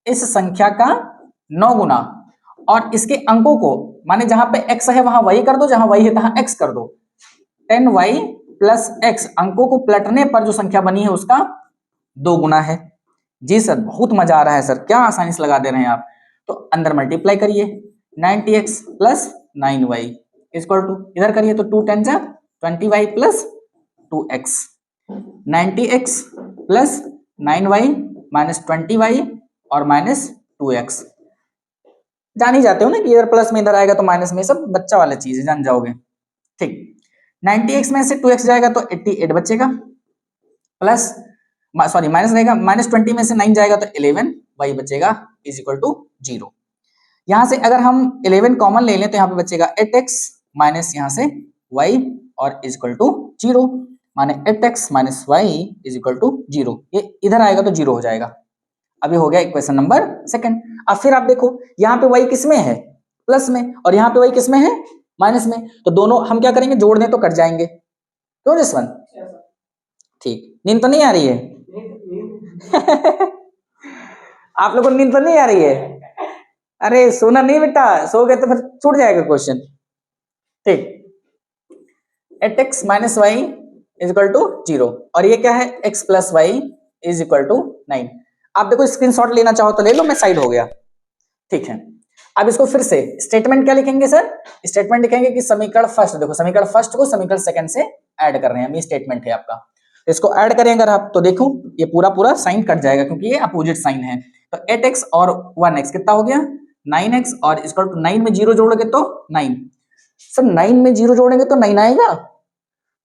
इस संख्या का 9 गुना, और इसके अंकों को, माने जहां पे x है वहां y कर दो, जहां y है तहां x कर दो। 10y प्लस x, अंकों को पलटने पर जो संख्या बनी है उसका 2 गुना है। जी सर, बहुत मजा आ रहा है सर, क्या आसानी से लगा दे रहे हैं आप। तो अंदर मल्टीप्लाई करिए, 90x plus 9y equal to, इधर करिए तो 2 10 जा 20y plus 2x, 90x plus 9y minus 20y और माइनस 2x। जान ही जाते हो ना कि इधर प्लस में इधर आएगा तो माइनस में, सब बच्चा वाला चीज है, जान जाओगे। ठीक, 90x में से 2x जाएगा तो 88 बचेगा, प्लस सॉरी माइनस रहेगा, माइनस 20 में से 9 जाएगा तो 11 y बचेगा इज इक्वल टू 0। यहां से अगर हम 11 कॉमन ले लें तो यहाँ पे बचेगा 8x माइनस यहाँ से y और इज इक्वल टू 0, माने 8x minus y is equal to 0। ये इधर आएगा तो 0 हो जाएगा। अभी हो गया इक्वेशन नंबर सेकंड। अब फिर आप देखो यहाँ पे y किस में है? प्लस में, और यहाँ पे y किस में है? माइनस में। तो दोनों हम क्या करेंगे, जोड़ दें तो कट जाएंगे। क्यों जसवंत? ठीक, नींद तो नहीं आ रही है? आप लोगों को नींद तो नहीं आ रही है? अरे सोना नहीं बेटा, सो गए तो फिर छूट जाएगा क्वेश्चन। ठीक, 8x minus Y is equal to 0, और ये क्या है? x plus Y is equal to 9। आप देखो स्क्रीनशॉट लेना चाहो तो ले लो, मैं साइड हो गया। ठीक है, अब इसको फिर से स्टेटमेंट क्या लिखेंगे सर? स्टेटमेंट लिखेंगे कि समीकरण फर्स्ट, देखो समीकरण फर्स्ट को समीकरण सेकंड से ऐड कर रहे हैं, ये स्टेटमेंट है आपका। तो इसको ऐड करेंगे अगर आप तो देखो ये पूरा पूरा साइन कट जाएगा क्योंकि ये अपोजिट साइन है। तो 8x और 1x कितना हो गया? 9x, और इक्वल टू 9 में 0 जोड़ोगे तो 9। सर 9 में 0 जोड़ेंगे तो 9 आएगा?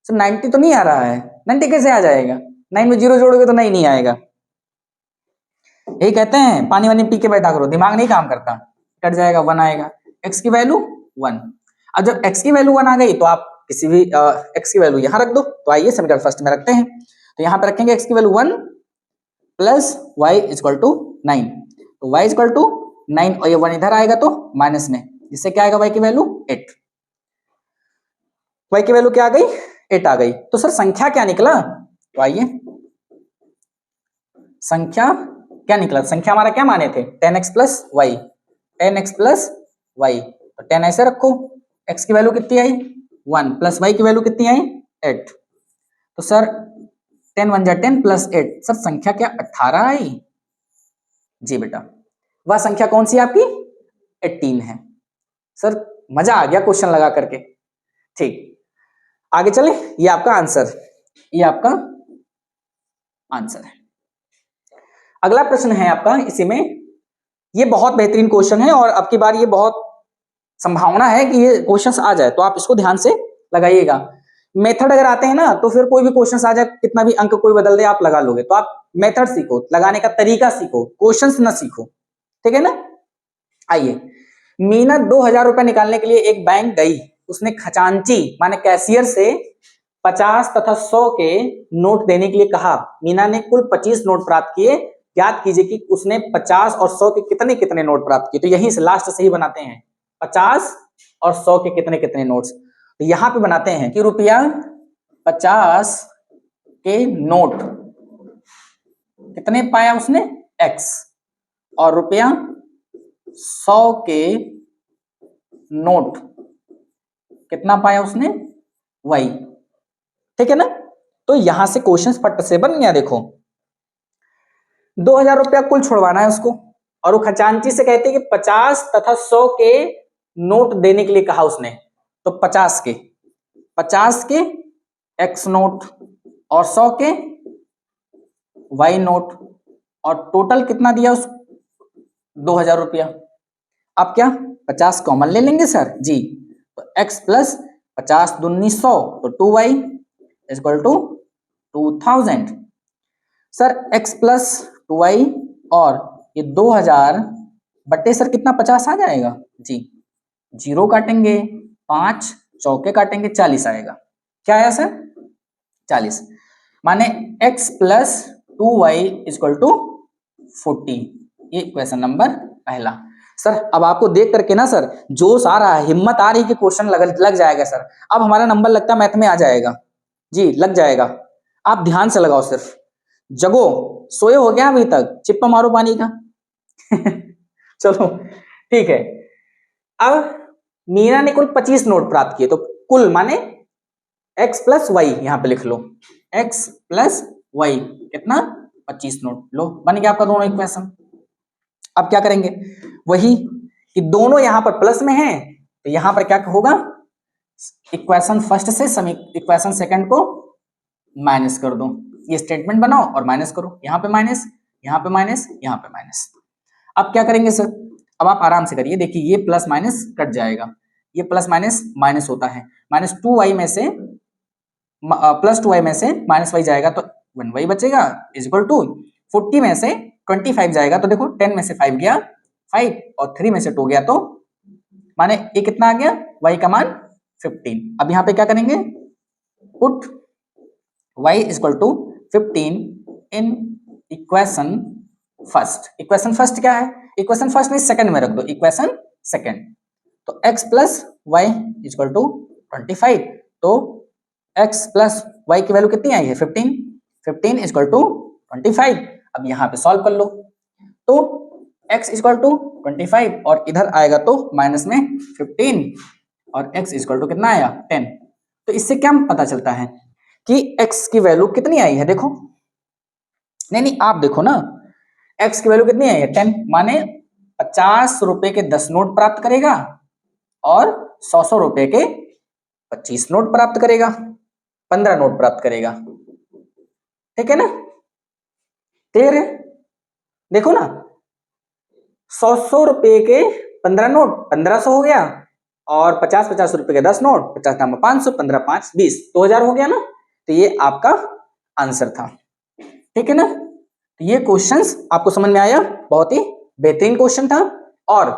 सर 90 तो नहीं आ रहा है, 90 कैसे आ जाएगा? 9 में 0 जोड़ोगे तो 9 नहीं आएगा। यही कहते हैं पानी वानी पी के बैठा करो, दिमाग नहीं काम करता। कट जाएगा, 1 आएगा, x की वैल्यू 1। अब जब x की वैल्यू 1 आ गई तो आप किसी भी x की वैल्यू यहां रख दो। तो आइए समीकरण फर्स्ट में रखते हैं, तो यहां पे रखेंगे x की वैल्यू 1 प्लस y इक्वल टू 9। तो y इक्वल टू 9 और ये 1 इधर आएगा तो माइनस में, जिससे क्या आएगा? y की वैल्यू 8। y की वैल्यू क्या आ गई? 8 आ गई। तो सर संख्या क्या निकला? तो आइए, संख्या क्या निकला? संख्या हमारा क्या माने थे? 10x plus Y, 10x plus Y. तो 10 ऐसे रखो, x की वैल्यू कितनी आई? 1, प्लस y की वैल्यू कितनी आई? 8। तो सर 10 1 जा 10 प्लस 8, सर संख्या क्या 18 आई? जी बेटा, वह संख्या कौन सी आपकी? 18 है। सर मजा आ गया क्वेश्चन लगा करके। ठीक, आगे चले, ये आपका आंसर, ये आपका आंसर है। अगला प्रश्न है आपका इसी में, ये बहुत बेहतरीन क्वेश्चन है और अब की बार ये बहुत संभावना है कि ये क्वेश्चंस आ जाए, तो आप इसको ध्यान से लगाइएगा। मेथड अगर आते हैं ना तो फिर कोई भी क्वेश्चंस आ जाए, कितना भी अंक कोई बदल दे आप लगा लोगे। तो आप मेथड सीखो, लगाने का तरीका सीखो, क्वेश्चंस ना सीखो, ठीक है ना। आइए, मीना 2000 रुपए निकालने के लिए एक बैंक गई। उसने खजांची माने कैशियर से 50 तथा 100 के नोट देने के लिए कहा। मीना ने कुल 25 नोट प्राप्त किए। याद कीजिए कि उसने 50 और 100 के कितने कितने नोट प्राप्त किए। तो यहीं से लास्ट से ही बनाते हैं, 50 और 100 के कितने कितने नोट्स। तो यहां पे बनाते हैं कि रुपया 50 के नोट कितने पाया उसने? x, और रुपया 100 के नोट कितना पाया उसने? y। ठीक है ना। तो यहां से क्वेश्चन फट से बन गया। देखो 2000 रुपया कुल छोड़वाना है उसको, और वो खजांची से कहते हैं कि 50 तथा 100 के नोट देने के लिए कहा उसने। तो 50 के x नोट और 100 के y नोट, और टोटल कितना दिया उस 2000 रुपया। अब क्या 50 कॉमन ले लेंगे सर जी। तो x प्लस 50 दूनी 100, तो 2y equal to 2000। Sir x plus 2y और ये 2000 बट्टे सर कितना 50 आ जाएगा जी। 0 काटेंगे, 5 चौके काटेंगे, 40 आएगा। क्या आया सर? 40। माने x plus 2y equal to 40। ये इक्वेशन नंबर पहला। सर अब आपको देख करके ना सर जोश आ रहा है, हिम्मत आ रही है कि क्वेश्चन लग जाएगा सर। अब हमारा नंबर लगता है मैथ में आ जाएगा जी, लग जाएगा। आप ध्यान से लगाओ, सिर्फ जगो, सोए हो गया अभी तक, चिप्पा मारो पानी का। चलो ठीक है। अब मीना ने कुल 25 नोट प्राप्त किए, तो कुल माने x प्लस वाई, यहां पे लिख लो x प्लस वाई कितना 25 नोट। लो बन गया आपका दोनों इक्वेशन। अब क्या करेंगे, वही कि दोनों यहां पर प्लस में हैं, तो यहां पर क्या होगा, इक्वेशन फर्स्ट से इक्वेशन सेकंड को माइनस कर दो। ये स्टेटमेंट बनाओ और माइनस करो, यहां पे माइनस, यहां पे माइनस, यहां पे माइनस। अब क्या करेंगे सर, अब आप आराम से करिए, देखिए ये प्लस माइनस कट जाएगा, ये प्लस माइनस माइनस होता है, माइनस 2y में से प्लस 2y में से माइनस वाई जाएगा तो 1y बचेगा, इज इक्वल टू 40 में से 25 जाएगा तो देखो 10 में से 5 गया 5 और 3 में से 2 गया तो माने ये कितना आ गया, y का मान 15। अब यहाँ पे क्या करेंगे, put y is equal to 15 in equation first. Equation first क्या है, इक्वेशन फर्स्ट नहीं सेकंड में रख दो, इक्वेशन सेकंड। तो x plus Y is equal to 25, तो x प्लस वाई की वैल्यू कितनी आई है 15, 15 इज इक्वल टू 25। अब यहाँ पे सॉल्व कर लो, तो x इज इक्वल टू 25 और इधर आएगा तो माइनस में 15 और x इज इक्वल टू कितना आया 10। तो इससे क्या पता चलता है कि x की वैल्यू कितनी आई है, देखो नहीं आप देखो ना, x की वैल्यू कितनी आई है 10, माने 50 रुपए के 10 नोट प्राप्त करेगा और 100 रुपए के 25 नोट प्राप्त करेगा, 15 नोट प्राप्त करेगा। ठीक है ना, क्लियर है। देखो ना 100 रुपए के 15 नोट 1500 हो गया और 50 रुपए के 10 नोट 50 दाम 500, 15 5 20, 2000 हो गया ना। तो ये आपका आंसर था। ठीक है ना, तो ये क्वेश्चंस आपको समझ में आया, बहुत ही बेहतरीन क्वेश्चन था। और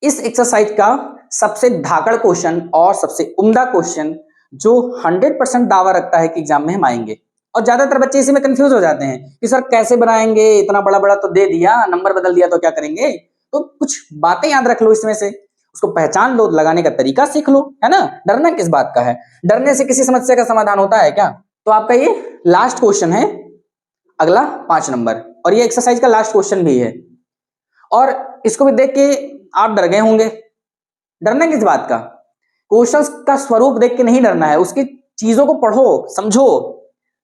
इस एक्सरसाइज का सबसे धाकड़ क्वेश्चन और सबसे उम्दा क्वेश्चन जो 100% दावा रखता है कि एग्जाम में हम आएंगे, और ज्यादातर बच्चे इसी में कंफ्यूज हो जाते हैं कि सर कैसे बनाएंगे, इतना बड़ा बड़ा तो दे दिया, नंबर बदल दिया तो क्या करेंगे। तो कुछ बातें याद रख लो इसमें से, उसको पहचान लो, लगाने का तरीका सीख लो, है ना। डरना किस बात का है, डरने से किसी समस्या का समाधान होता है क्या। तो आपका ये लास्ट क्वेश्चन है, अगला 5 नंबर, और ये एक्सरसाइज का लास्ट क्वेश्चन भी है। और इसको भी देख के आप डर गए होंगे, डरना किस बात का, क्वेश्चंस का स्वरूप देख के नहीं डरना है, उसकी चीजों को पढ़ो समझो।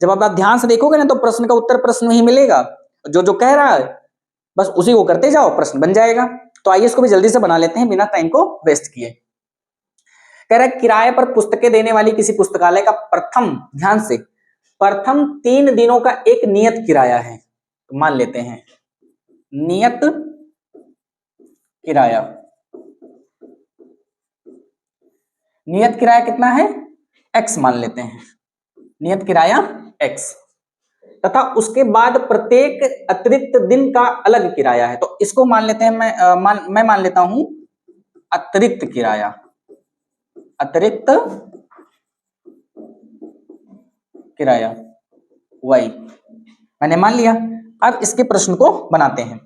जब आप ध्यान से देखोगे ना तो प्रश्न का उत्तर प्रश्न में ही मिलेगा, जो जो कह रहा है बस उसी को करते जाओ, प्रश्न बन जाएगा। तो आइए इसको भी जल्दी से बना लेते हैं बिना टाइम को वेस्ट किए। कह रहा है किराए पर पुस्तकें देने वाली किसी पुस्तकालय का प्रथम, ध्यान से, प्रथम 3 दिनों का एक नियत किराया है। तो मान लेते हैं नियत किराया, नियत किराया कितना है x मान लेते हैं, नियत किराया x, तथा उसके बाद प्रत्येक अतिरिक्त दिन का अलग किराया है। तो इसको मान लेते हैं, मैं मान लेता हूं अतिरिक्त किराया, अतिरिक्त किराया y मैंने मान लिया। अब इसके प्रश्न को बनाते हैं।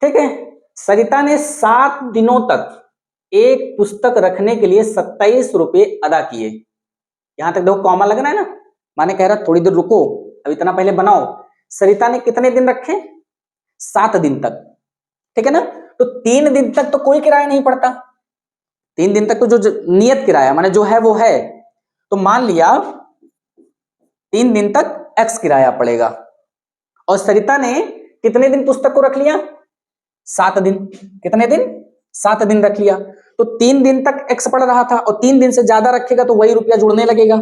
ठीक है, सरिता ने 7 दिनों तक एक पुस्तक रखने के लिए 27 रुपए अदा किए। यहां तक देखो कॉमा लगना है ना, माने कह रहा थोड़ी देर रुको, अब इतना पहले बनाओ। सरिता ने कितने दिन रखे, 7 दिन तक। ठीक है ना, तो 3 दिन तक तो कोई किराया नहीं पड़ता, 3 दिन तक तो जो नियत किराया माने जो है वो है। तो मान लिया 3 दिन तक x किराया पड़ेगा, और सरिता ने कितने दिन पुस्तक को रख लिया, 7 दिन। कितने दिन, 7 दिन रख लिया। तो 3 दिन तक x पड़ रहा था, और 3 दिन से ज्यादा रखेगा तो वही रुपया जुड़ने लगेगा।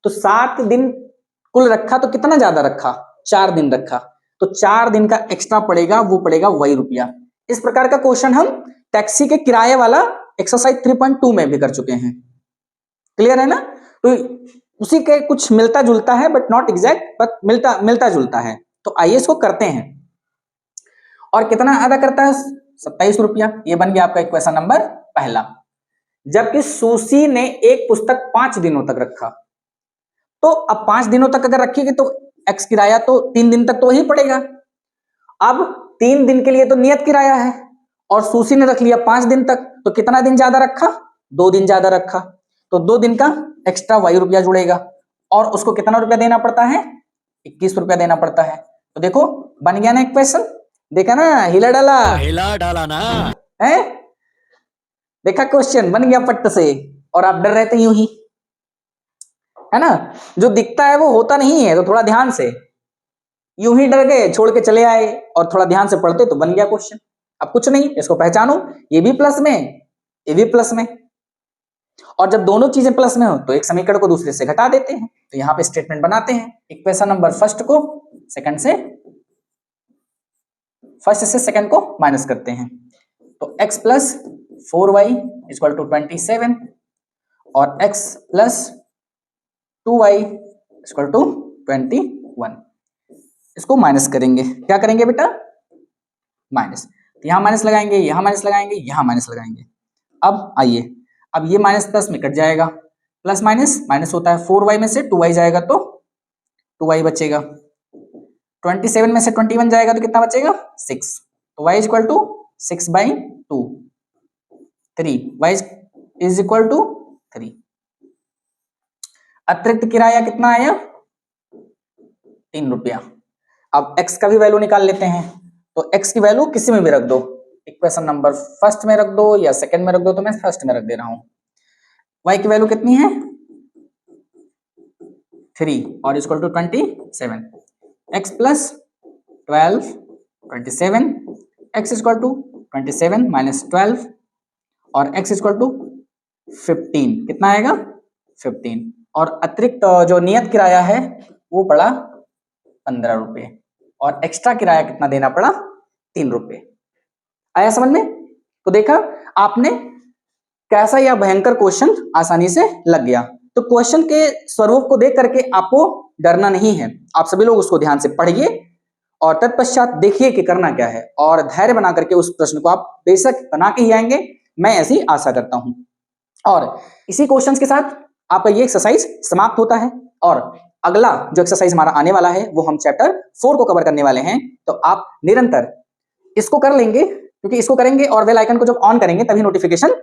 तो 7 दिन कुल रखा तो कितना ज्यादा रखा, 4 दिन रखा, तो 4 दिन का एक्स्ट्रा पड़ेगा, वो पड़ेगा वही रुपया। इस प्रकार का क्वेश्चन हम टैक्सी के किराए वाला एक्सरसाइज 3.2 में भी कर चुके हैं। क्लियर है ना, तो उसी के कुछ मिलता जुलता है, बट नॉट एग्जैक्ट, बट मिलता जुलता है। तो आइए इसको करते हैं। और कितना अदा करता है, 27 रुपया। ये बन गया आपका इक्वेशन नंबर पहला। जबकि सुशी ने एक पुस्तक 5 दिनों तक रखा, तो अब 5 दिनों तक अगर रखेगी तो एक्स किराया तो 3 दिन तक तो वही पड़ेगा। अब 3 दिन के लिए तो नियत किराया है और सुशी ने रख लिया 5 दिन तक, तो कितना दिन ज्यादा रखा? 2 दिन ज्यादा रखा, तो 2 दिन का एक्स्ट्रा वाई रुपया जुड़ेगा और उसको कितना रुपया देना पड़ता है? 21 रुपया देना पड़ता है। तो देखो बन गया ना इक्वेशन, देखा ना, हिला डाला ना है, देखा क्वेश्चन बन गया पट्ट से। और आप डर रहे थे यूं ही, है ना, जो दिखता है वो होता नहीं है, तो थोड़ा ध्यान से, यूं ही डर गए, छोड़ के चले आए, और थोड़ा ध्यान से पढ़ते तो बन गया क्वेश्चन। अब कुछ नहीं, इसको पहचानो, ये भी प्लस में, ये भी प्लस में, और जब दोनों चीजें प्लस में हो तो एक समीकरण को दूसरे से घटा देते हैं। तो यहाँ पे स्टेटमेंट बनाते हैं, इक्वेशन नंबर फर्स्ट से सेकंड को माइनस करते हैं। तो x plus 4y equal to 27 और x plus 2y equal to 21, इसको माइनस करेंगे। क्या करेंगे बेटा? माइनस। तो यहां माइनस लगाएंगे, यहां माइनस लगाएंगे, यहां माइनस लगाएंगे। अब आइए, अब ये माइनस प्लस में कट जाएगा, प्लस माइनस माइनस होता है, 4y में से 2y जाएगा तो 2y बचेगा, 27 में से 21 जाएगा तो कितना बचेगा? 6। तो y equal to 6/2, 3, y is equal to 3। अतिरिक्त किराया कितना आया? 3 रुपया। अब x का भी वैल्यू निकाल लेते हैं। तो x की वैल्यू किसी में भी रख दो, इक्वेशन नंबर फर्स्ट में रख दो या सेकंड में रख दो, तो मैं फर्स्ट में रख दे रहा हूं। y की वैल्यू कितनी है? 3 और equal to 27, x plus 12 27, x equal to 27 minus 12 और x इक्वल टू 15, कितना आएगा? 15। और अतिरिक्त जो नियत किराया है वो पड़ा 15 रुपये और एक्स्ट्रा किराया कितना देना पड़ा? 3 रुपये। आया समझ में? तो देखा आपने कैसा यह भयंकर क्वेश्चन आसानी से लग गया। तो क्वेश्चन के स्वरूप को देख करके आपको डरना नहीं है, आप सभी लोग उसको ध्यान से पढ़िए और तत्पश्चात देखिए कि करना क्या है, और धैर्य बना करके उस प्रश्न को आप बेशक बना के ही आएंगे, मैं ऐसी आशा करता हूं। और इसी क्वेश्चंस के साथ आपका ये एक्सरसाइज समाप्त होता है और अगला जो एक्सरसाइज हमारा आने वाला है वो हम चैप्टर 4 को कवर करने वाले हैं। तो आप निरंतर इसको कर लेंगे, क्योंकि इसको करेंगे और बेल आइकन को जब ऑन करेंगे तभी नोटिफिकेशन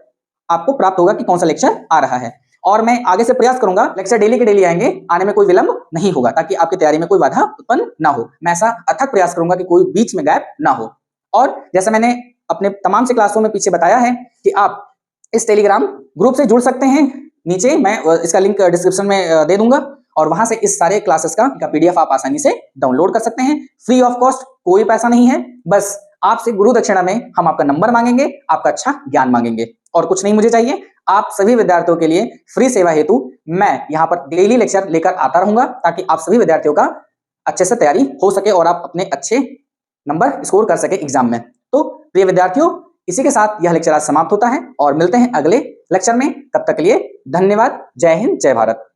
आपको प्राप्त होगा कि कौन सा लेक्चर आ रहा है। और मैं आगे से प्रयास करूंगा लेक्चर डेली के डेली आएंगे, आने में कोई विलंब नहीं होगा, ताकि आपकी तैयारी में कोई बाधा उत्पन्न ना हो। मैं ऐसा अथक प्रयास करूंगा कि कोई बीच में गैप ना हो। और जैसा मैंने अपने तमाम से क्लासों में पीछे बताया है कि आप इस टेलीग्राम ग्रुप से जुड़ सकते हैं, नीचे मैं इसका लिंक डिस्क्रिप्शन में दे दूंगा, और वहां से इस सारे क्लासेस का पीडीएफ आप आसानी से डाउनलोड कर सकते हैं, फ्री ऑफ कॉस्ट, कोई पैसा नहीं है। बस आपसे गुरु दक्षिणा में हम आपका नंबर मांगेंगे, आपका अच्छा ज्ञान मांगेंगे, और कुछ नहीं मुझे चाहिए। आप सभी विद्यार्थियों के लिए फ्री सेवा हेतु मैं यहाँ पर डेली लेक्चर लेकर आता रहूंगा, ताकि आप सभी विद्यार्थियों का अच्छे से तैयारी हो सके और आप अपने अच्छे नंबर स्कोर कर सके एग्जाम में। तो प्रिय विद्यार्थियों, इसी के साथ यह लेक्चर आज समाप्त होता है और मिलते हैं अगले लेक्चर में। तब तक के लिए धन्यवाद। जय हिंद, जय भारत।